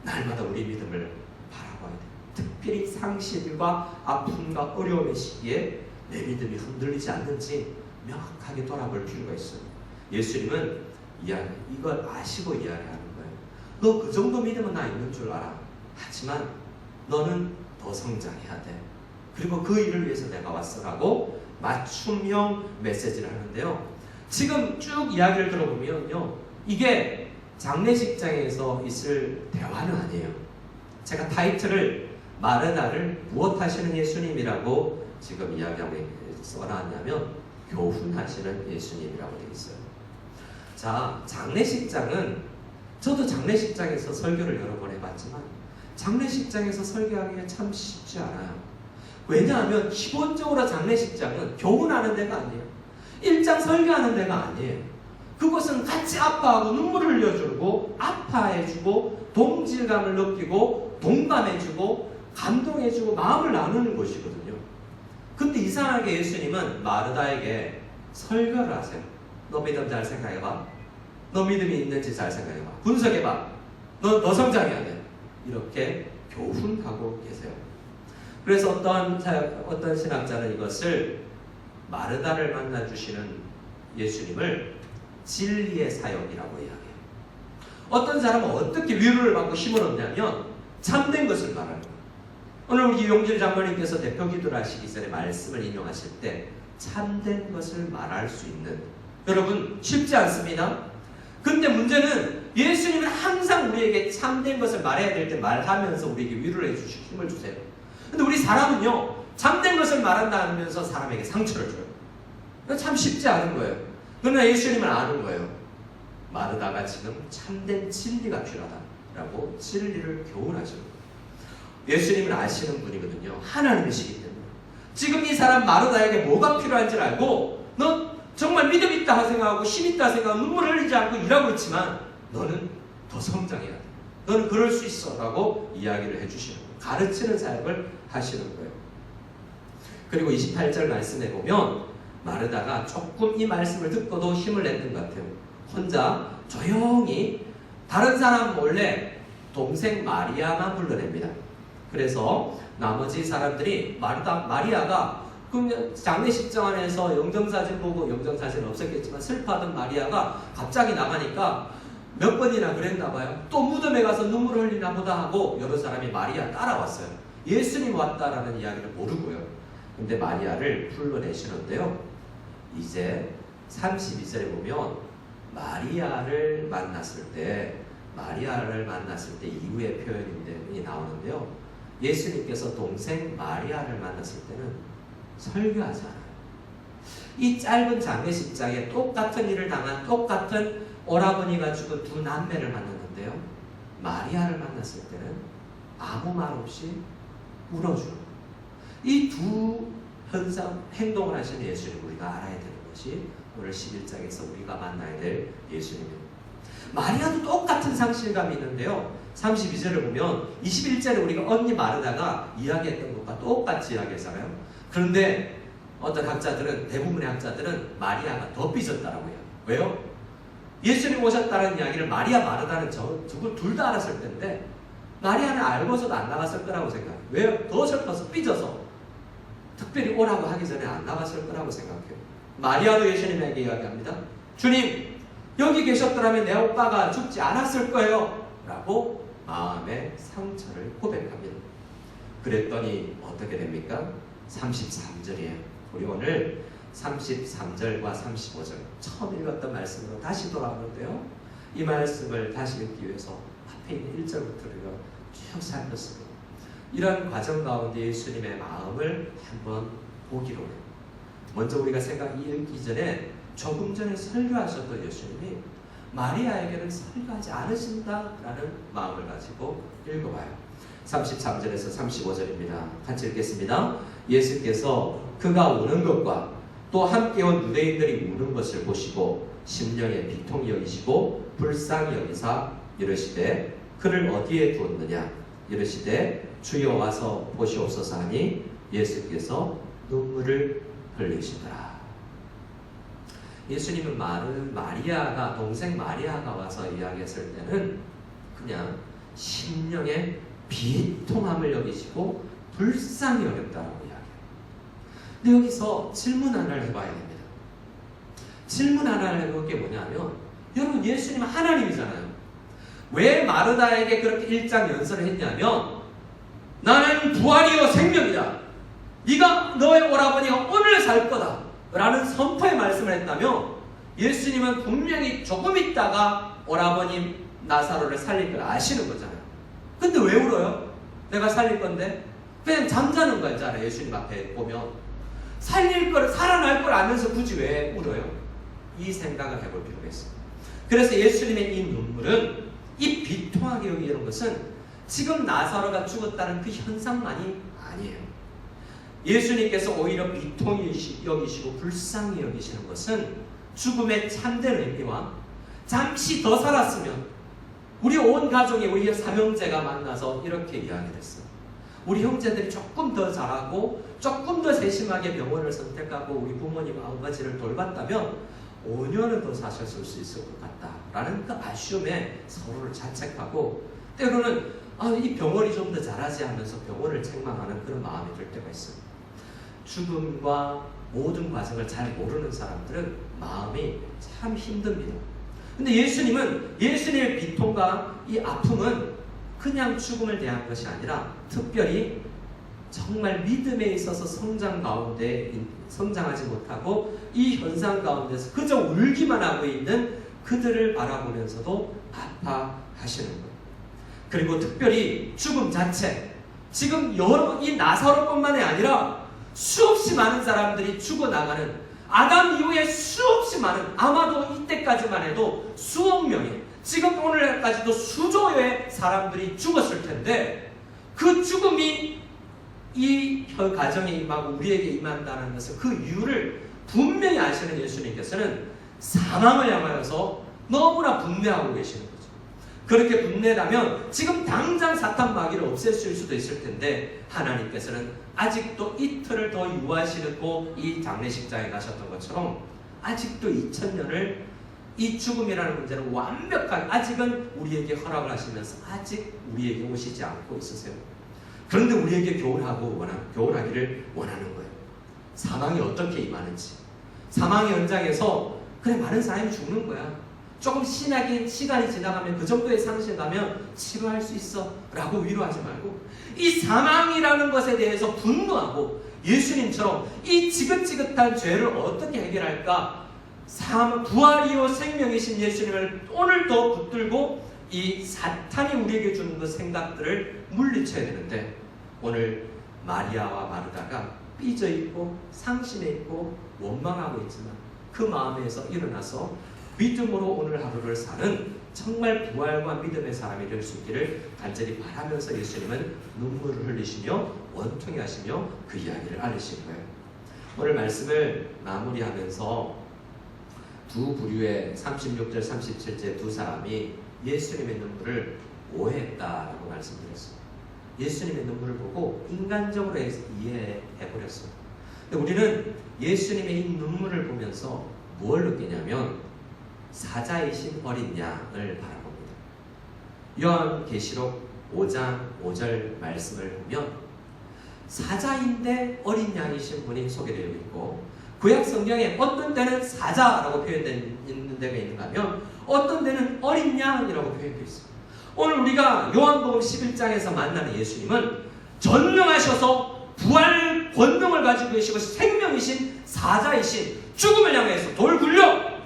날마다 우리 믿음을 바라봐야 돼. 특별히 상실과 아픔과 어려움의 시기에 내 믿음이 흔들리지 않는지 명확하게 돌아볼 필요가 있어요. 예수님은 이걸 아시고 이야기하는 거예요. 너 그 정도 믿음은 나 있는 줄 알아. 하지만 너는 더 성장해야 돼. 그리고 그 일을 위해서 내가 왔어라고 맞춤형 메시지를 하는데요. 지금 쭉 이야기를 들어보면요, 이게 장례식장에서 있을 대화는 아니에요. 제가 타이틀을 마르다를 무엇 하시는 예수님이라고 지금 이야기하고 써놨냐면 교훈하시는 예수님이라고 되어 있어요. 자, 장례식장은 저도 장례식장에서 설교를 여러 번 해봤지만 장례식장에서 설교하기가 참 쉽지 않아요. 왜냐하면 기본적으로 장례식장은 교훈하는 데가 아니에요. 일장 설교하는 데가 아니에요. 그것은 같이 아파하고 눈물을 흘려주고 아파해주고 동질감을 느끼고 동감해주고 감동해주고 마음을 나누는 곳이거든요. 근데 이상하게 예수님은 마르다에게 설교를 하세요. 너 믿음 잘 생각해봐. 너 믿음이 있는지 잘 생각해봐. 분석해봐. 너 성장해야 돼. 이렇게 교훈하고 계세요. 그래서 어떤 신학자는 이것을 마르다를 만나주시는 예수님을 진리의 사역이라고 이야기해요. 어떤 사람은 어떻게 위로를 받고 힘을 얻냐면 참된 것을 말하는 거예요. 오늘 우리 이용길 장로님께서 대표 기도를 하시기 전에 말씀을 인용하실 때 참된 것을 말할 수 있는, 여러분 쉽지 않습니다. 근데 문제는 예수님은 항상 우리에게 참된 것을 말해야 될 때 말하면서 우리에게 위로를 해주시고 힘을 주세요. 근데 우리 사람은요, 참된 것을 말한다 하면서 사람에게 상처를 줘요. 참 쉽지 않은 거예요. 그러나 예수님은 아는 거예요. 마르다가 지금 참된 진리가 필요하다라고 진리를 교훈하시는 거예요. 예수님은 아시는 분이거든요. 하나님이시기 때문에. 지금 이 사람 마르다에게 뭐가 필요한지를 알고, 너 정말 믿음 있다 생각하고 힘 있다 생각하고 눈물을 흘리지 않고 일하고 있지만 너는 더 성장해야 돼. 너는 그럴 수 있어 라고 이야기를 해주시는 거예요. 가르치는 사역을 하시는 거예요. 그리고 28절 말씀에 보면 마르다가 조금 이 말씀을 듣고도 힘을 냈던 것 같아요. 혼자 조용히 다른 사람 몰래 동생 마리아만 불러냅니다. 그래서 나머지 사람들이 마리아가 장례식장 안에서 영정사진 보고, 영정사진은 없었겠지만 슬퍼하던 마리아가 갑자기 나가니까 몇 번이나 그랬나 봐요. 또 무덤에 가서 눈물을 흘리나 보다 하고 여러 사람이 마리아 따라왔어요. 예수님 왔다라는 이야기를 모르고요. 근데 마리아를 불러내시는데요. 이제 32절에 보면 마리아를 만났을 때 이후의 표현이 나오는데요. 예수님께서 동생 마리아를 만났을 때는 설교하지 않아요. 이 짧은 장례식장에 똑같은 일을 당한 똑같은 오라버니가 죽은 두 남매를 만났는데요. 마리아를 만났을 때는 아무 말 없이 울어주는 거예요. 이 두 행동을 하시는 예수님 우리가 알아야 되는 것이 오늘 11장에서 우리가 만나야 될 예수님입니다. 마리아도 똑같은 상실감이 있는데요. 32절을 보면 21절에 우리가 언니 마르다가 이야기했던 것과 똑같이 이야기했잖아요. 그런데 어떤 학자들은, 대부분의 학자들은 마리아가 더 삐졌다라고 해요. 왜요? 예수님 오셨다는 이야기를 마리아 마르다는 둘 다 알았을 텐데 마리아는 알고서도 안 나갔을 거라고 생각해요. 왜요? 더 슬퍼서 삐져서 특별히 오라고 하기 전에 안 나갔을 거라고 생각해요. 마리아도 예수님에게 이야기합니다. 주님, 여기 계셨더라면 내 오빠가 죽지 않았을 거예요 라고 마음의 상처를 고백합니다. 그랬더니 어떻게 됩니까? 33절이에요. 우리 오늘 33절과 35절 처음 읽었던 말씀으로 다시 돌아오는데요. 이 말씀을 다시 읽기 위해서 앞에 있는 1절부터 우리가 쭉 살폈습니다. 이런 과정 가운데 예수님의 마음을 한번 보기로 해요. 먼저 우리가 읽기 전에 조금 전에 설교하셨던 예수님이 마리아에게는 설교하지 않으신다라는 마음을 가지고 읽어봐요. 33절에서 35절입니다. 같이 읽겠습니다. 예수께서 그가 우는 것과 또 함께 온 유대인들이 우는 것을 보시고 심령에 비통히 여기시고 불쌍히 여기사 이르시되 그를 어디에 두었느냐 이르시되 주여 와서 보시옵소서 하니 예수께서 눈물을 흘리시더라. 예수님은 마리아가 동생 마리아가 와서 이야기했을 때는 그냥 심령에 비통함을 여기시고 불쌍히 여겼다라고 이야기해요. 근데 여기서 질문 하나를 해봐야 됩니다. 질문 하나를 해볼 게 뭐냐면, 여러분 예수님은 하나님이잖아요. 왜 마르다에게 그렇게 일장연설을 했냐면, 나는 부활이요 생명이다. 네가 너의 오라버니가 오늘 살 거다 라는 선포의 말씀을 했다면, 예수님은 분명히 조금 있다가 오라버님 나사로를 살릴 걸 아시는 거잖아요. 근데 왜 울어요? 내가 살릴 건데? 그냥 잠자는 거잖아요. 예수님 앞에 보면 살릴 걸, 살아날 걸 알면서 굳이 왜 울어요? 이 생각을 해볼 필요가 있습니다. 그래서 예수님의 이 눈물은, 이 비통하게 여기는 것은 지금 나사로가 죽었다는 그 현상만이 아니에요. 예수님께서 오히려 비통히 여기시고 불쌍히 여기시는 것은 죽음의 참된 의미와 잠시 더 살았으면 우리 온 가족이, 우리 삼형제가 만나서 이렇게 이야기했어요. 우리 형제들이 조금 더 잘하고 조금 더 세심하게 병원을 선택하고 우리 부모님 아버지를 돌봤다면 5년은 더 사셨을 수 있을 것 같다라는 그 아쉬움에 서로를 자책하고, 때로는 이 병원이 좀 더 잘하지 하면서 병원을 책망하는 그런 마음이 들 때가 있습니다. 죽음과 모든 과정을 잘 모르는 사람들은 마음이 참 힘듭니다. 근데 예수님은, 예수님의 비통과 이 아픔은 그냥 죽음을 대한 것이 아니라 특별히 정말 믿음에 있어서 성장하지 못하고 이 현상 가운데서 그저 울기만 하고 있는 그들을 바라보면서도 아파하시는 거예요. 그리고 특별히 죽음 자체, 지금 이 나사로뿐만이 아니라 수없이 많은 사람들이 죽어나가는, 아담 이후에 수없이 많은, 아마도 이때까지만 해도 수억 명의, 지금 오늘까지도 수조의 사람들이 죽었을 텐데, 그 죽음이 이 가정에 임하고 우리에게 임한다는 것은 그 이유를 분명히 아시는 예수님께서는 사망을 향하여서 너무나 분내하고 계시는 거죠. 그렇게 분내라면 지금 당장 사탄 마귀를 없애실 수도 있을 텐데, 하나님께서는 아직도 이틀을 더 유하시고 이 장례식장에 가셨던 것처럼 아직도 2000년을 이 죽음이라는 문제는 완벽하게 아직은 우리에게 허락을 하시면서 아직 우리에게 오시지 않고 있으세요. 그런데 우리에게 교훈하기를 원하는 거예요. 사망이 어떻게 임하는지. 사망의 현장에서 그래, 많은 사람이 죽는 거야. 조금 시간이 지나가면, 그 정도의 상실 가면 치료할 수 있어 라고 위로하지 말고, 이 사망이라는 것에 대해서 분노하고 예수님처럼 이 지긋지긋한 죄를 어떻게 해결할까, 부활이요 생명이신 예수님을 오늘도 붙들고 이 사탄이 우리에게 주는 그 생각들을 물리쳐야 되는데, 오늘 마리아와 마르다가 삐져있고 상심해있고 원망하고 있지만 그 마음에서 일어나서 믿음으로 오늘 하루를 사는 정말 부활과 믿음의 사람이 될 수 있기를 간절히 바라면서 예수님은 눈물을 흘리시며 원통해 하시며 그 이야기를 알리신 거예요. 오늘 말씀을 마무리하면서 두 부류의 36절 37절 두 사람이 예수님의 눈물을 오해했다라고 말씀드렸어요. 예수님의 눈물을 보고 인간적으로 이해해버렸어요. 근데 우리는 예수님의 이 눈물을 보면서 뭘 느끼냐면 사자이신 어린 양을 바라봅니다. 요한계시록 5장 5절 말씀을 보면 사자인데 어린 양이신 분이 소개되어 있고, 구약 성경에 어떤 때는 사자라고 표현되어 있는 데가 있는가 하면 어떤 때는 어린 양이라고 표현되어 있습니다. 오늘 우리가 요한복음 11장에서 만나는 예수님은 전능하셔서 부활 권능을 가지고 계시고 생명이신 사자이신, 죽음을 향해서 돌 굴려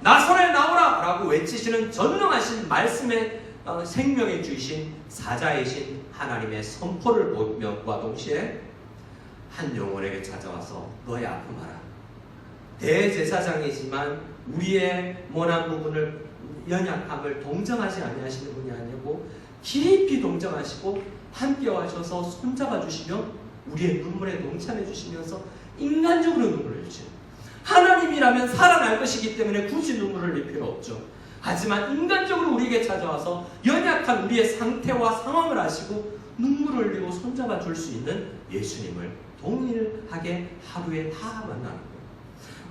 나서라 나오라 라고 외치시는 전능하신 말씀의 생명의 주이신 사자이신 하나님의 선포를 보면과 동시에 한 영혼에게 찾아와서 너의 아픔하라. 대제사장이지만 우리의 모난 부분을, 연약함을 동정하지 아니하시는 분이 아니고 깊이 동정하시고 함께 하셔서 손잡아 주시며 우리의 눈물에 동참해 주시면서 인간적으로 눈물을 흘리시는, 하나님이라면 살아날 것이기 때문에 굳이 눈물을 흘릴 필요 없죠. 하지만 인간적으로 우리에게 찾아와서 연약한 우리의 상태와 상황을 아시고 눈물을 흘리고 손잡아 줄 수 있는 예수님을 동일하게 하루에 다 만나는 거예요.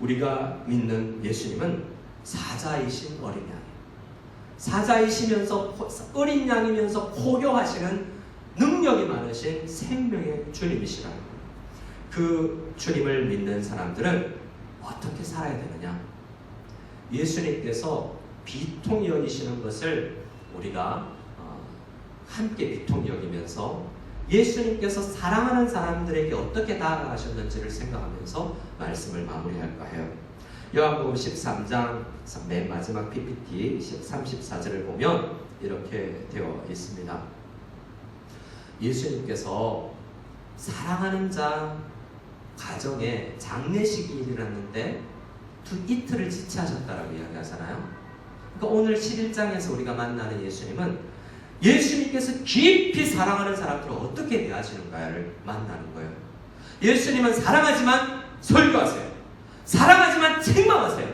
우리가 믿는 예수님은 사자이신 어린 양이에요. 사자이시면서 어린 양이면서 포효하시는 능력이 많으신 생명의 주님이시라는 거예요. 그 주님을 믿는 사람들은 어떻게 살아야 되느냐? 예수님께서 비통히 여기시는 것을 우리가 함께 비통히 여기면서 예수님께서 사랑하는 사람들에게 어떻게 다가가셨는지를 생각하면서 말씀을 마무리할까 해요. 요한복음 13장 맨 마지막 PPT 34절을 보면 이렇게 되어 있습니다. 예수님께서 사랑하는 자 가정에 장례식이 일어났는데 이틀을 지체하셨다라고 이야기하잖아요. 그러니까 오늘 11장에서 우리가 만나는 예수님은 예수님께서 깊이 사랑하는 사람들을 어떻게 대하시는가를 만나는 거예요. 예수님은 사랑하지만 설교하세요. 사랑하지만 책망하세요.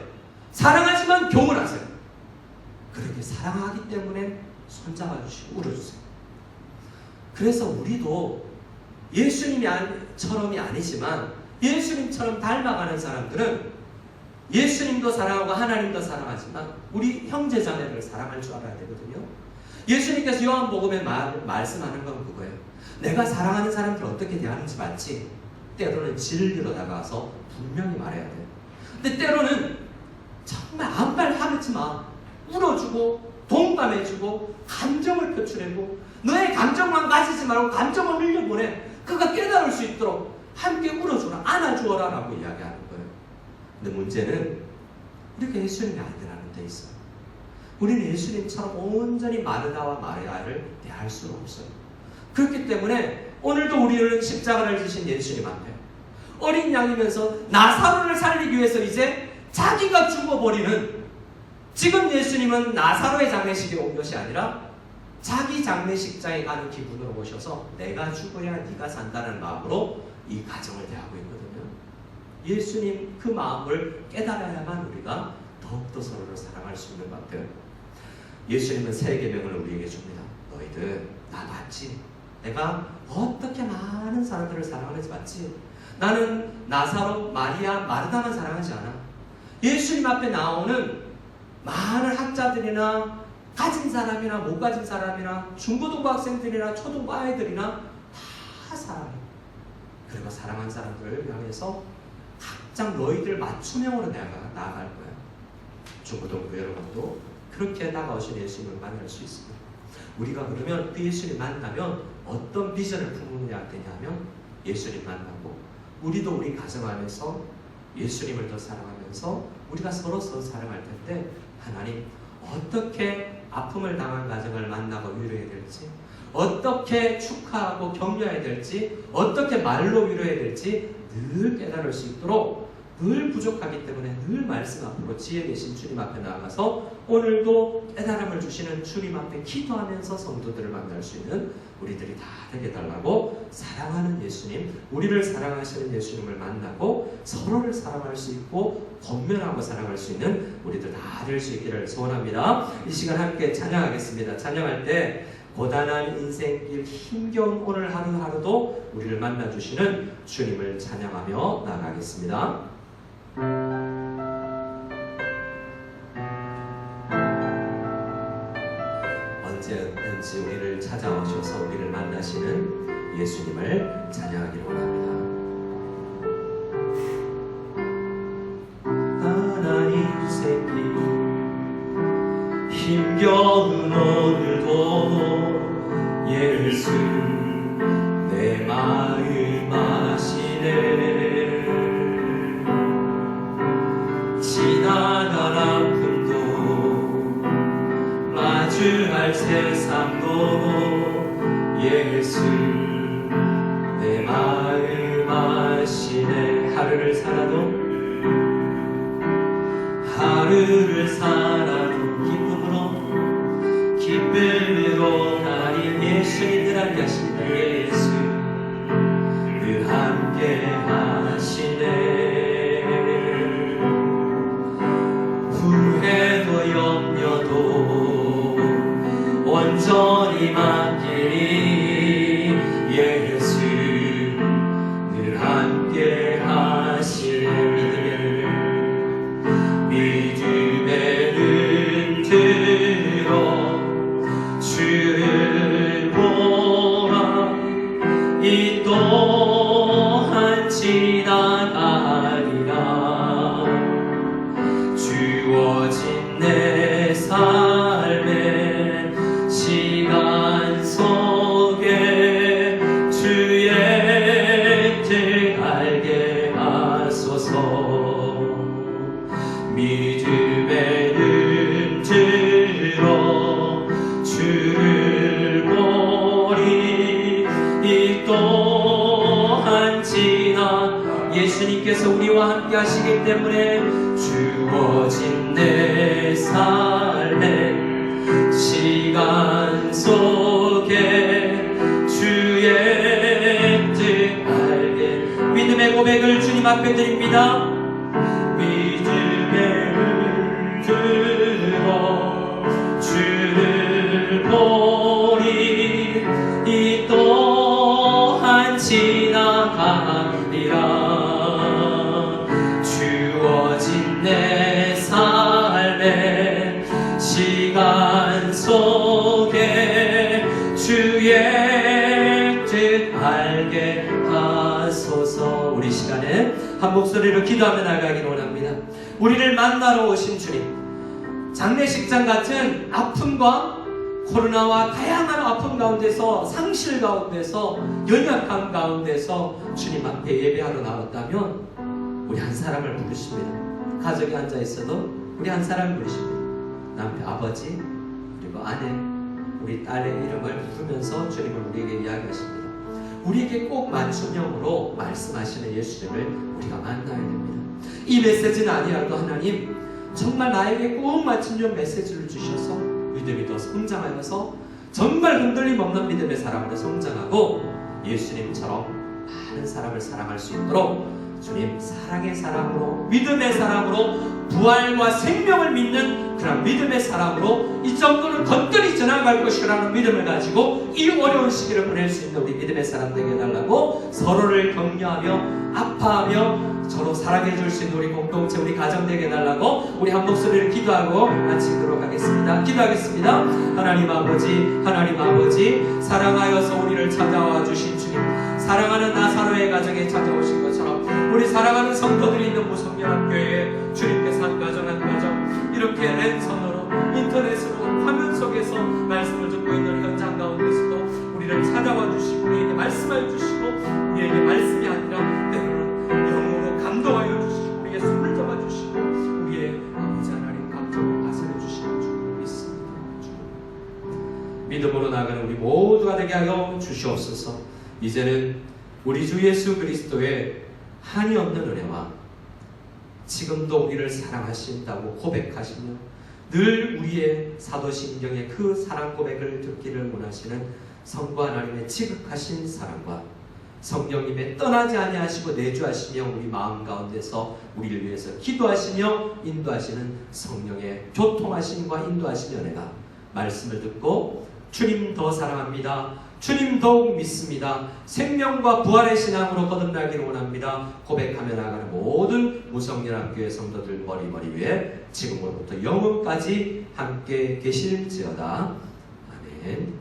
사랑하지만 교훈하세요. 그렇게 사랑하기 때문에 손잡아주시고 울어주세요. 그래서 우리도 예수님처럼이 아니지만 예수님처럼 닮아가는 사람들은 예수님도 사랑하고 하나님도 사랑하지만 우리 형제자매를 사랑할 줄 알아야 되거든요. 예수님께서 요한복음에 말씀하는 건 그거예요. 내가 사랑하는 사람들 어떻게 대하는지 맞지? 때로는 진리로 다가와서 분명히 말해야 돼요. 근데 때로는 정말 아무 말 하지 마. 울어주고 동감해주고 감정을 표출하고 너의 감정만 가지지 말고 감정을 흘려보내. 그가 깨달을 수 있도록 함께 울어주라, 안아주어라 라고 이야기하는 거예요. 근데 문제는 우리가 예수님이 안 되라는 데 있어요. 우리는 예수님처럼 온전히 마르다와 마리아를 대할 수는 없어요. 그렇기 때문에 오늘도 우리를 십자가를 지신 예수님 앞에 어린 양이면서 나사로를 살리기 위해서 이제 자기가 죽어버리는, 지금 예수님은 나사로의 장례식에 온 것이 아니라 자기 장례식장에 가는 기분으로 오셔서 내가 죽어야 네가 산다는 마음으로 이 가정을 대하고 있거든요. 예수님 그 마음을 깨달아야만 우리가 더욱더 서로를 사랑할 수 있는 것 같아요. 예수님은 세 계명을 우리에게 줍니다. 너희들 나 봤지? 내가 어떻게 많은 사람들을 사랑하는지 봤지? 나는 나사로, 마리아, 마르다만 사랑하지 않아. 예수님 앞에 나오는 많은 학자들이나 가진 사람이나 못 가진 사람이나 중고등부 학생들이나 초등부 아이들이나 다 사랑해. 그리고 사랑한 사람들을 향해서 각장 너희들 맞춤형으로 나아갈 거야. 중고등부 여러분도 그렇게 다가오신 예수님을 만날 수 있습니다. 우리가 그러면 그 예수님 만나면 어떤 비전을 품어야 되냐면, 예수님 만나고 우리도 우리 가정 안에서 예수님을 더 사랑하면서 우리가 서로 사랑할 텐데, 하나님 어떻게 아픔을 당한 가정을 만나고 위로해야 될지, 어떻게 축하하고 격려해야 될지, 어떻게 말로 위로해야 될지 늘 깨달을 수 있도록, 늘 부족하기 때문에 늘 말씀 앞으로 지혜 계신 주님 앞에 나아가서 오늘도 깨달음을 주시는 주님 앞에 기도하면서 성도들을 만날 수 있는 우리들이 다 되게 달라고, 사랑하는 예수님, 우리를 사랑하시는 예수님을 만나고 서로를 사랑할 수 있고 권면하고 사랑할 수 있는 우리들 다 될 수 있기를 소원합니다. 이 시간 함께 찬양하겠습니다. 찬양할 때 고단한 인생길 힘겨운 오늘 하루하루도 우리를 만나주시는 주님을 찬양하며 나아가겠습니다. 언제든지 우리를 찾아오셔서 우리를 만나시는 예수님을 찬양하기를 원합니다. 나나 인생길 힘겨운 오늘도 예수 내 마음 아시네. 지나간 아픔도 마주할 세상도 예수 내 마음 아시네. 하루를 살아도 기쁨으로 나를 예수님 늘 함께 하시네. 예수 늘 함께 하시네. 후회도 염려도 온전히 맡기니 예수 늘 함께 하시네. 믿음의 눈 들어 주를 보라. 이 또한 지나가리라. 주어진 내 삶의 시간 속에 주의 뜻 알게 하소서. 믿음의 눈 들어 주를 보리. 이 또한 예수님께서 우리와 함께 하시기 때문에 주어진 내 삶의 시간 속에 주의 뜻 알게. 믿음의 고백을 주님 앞에 드립니다. 믿음의 눈 들어 주를 보리. 이 또한 지나가리라. 주어진 내 삶의 시간 속에 주의 뜻 알게 하소서. 우리 시간에 한 목소리로 기도하며 나가기를 원합니다. 우리를 만나러 오신 주님, 장례식장 같은 아픔과 코로나와 다양한 아픔 가운데서, 상실 가운데서, 연약함 가운데서 주님 앞에 예배하러 나왔다면 우리 한 사람을 부르십니다. 가족이 앉아 있어도 우리 한 사람을 부르십니다. 남편, 아버지, 그리고 아내, 우리 딸의 이름을 부르면서 주님을 우리에게 이야기하십니다. 우리에게 꼭 맞춤형으로 말씀하시는 예수님을 우리가 만나야 됩니다. 이 메시지는 아니라도 하나님 정말 나에게 꼭 맞춤형 메시지를 주셔서 믿음이 더 성장하여서 정말 흔들림 없는 믿음의 사람으로 성장하고 예수님처럼 많은 사람을 사랑할 수 있도록 주님 사랑의 사람으로, 믿음의 사람으로, 부활과 생명을 믿는 그런 믿음의 사람으로 이 정도는 건드리 지나갈 것이라는 믿음을 가지고 이 어려운 시기를 보낼 수 있는 우리 믿음의 사람 되게 해달라고 서로를 격려하며 아파하며 서로 사랑해 줄 수 있는 우리 공동체, 우리 가정 되게 해달라고 우리 한 목소리를 기도하고 마치도록 하겠습니다. 기도하겠습니다. 하나님 아버지 사랑하여서 우리를 찾아와 주신 주님, 사랑하는 나사로의 가정에 찾아오신 것처럼 우리 사랑하는 성도들이 있는 무성연합교회에 주님께서 한 가정 한 가정 이렇게 랜선으로 인터넷으로 화면 속에서 말씀을 듣고 있는 현장 가운데서도 우리를 찾아와 주시고 우리에게 말씀해 주시고 우리에게 말씀이 아니라 때로는 영으로 감동하여 주시고 우리에게 손을 잡아주시고 우리의 아버지 하나님 감정을 다스려 주시는 줄 믿습니다. 믿음으로 나가는 우리 모두가 되게 하여 주시옵소서. 이제는 우리 주 예수 그리스도의 한이 없는 은혜와 지금도 우리를 사랑하신다고 고백하시며 늘 우리의 사도신경의 그 사랑 고백을 듣기를 원하시는 성부 하나님의 지극하신 사랑과 성령님의 떠나지 아니하시고 내주하시며 우리 마음 가운데서 우리를 위해서 기도하시며 인도하시는 성령의 교통하심과 인도하시는 은혜가 말씀을 듣고 주님 더 사랑합니다, 주님 더욱 믿습니다, 생명과 부활의 신앙으로 거듭나기를 원합니다 고백하며 나가는 모든 무성연합교회 성도들 머리 위에 지금으로부터 영원까지 함께 계실지어다. 아멘.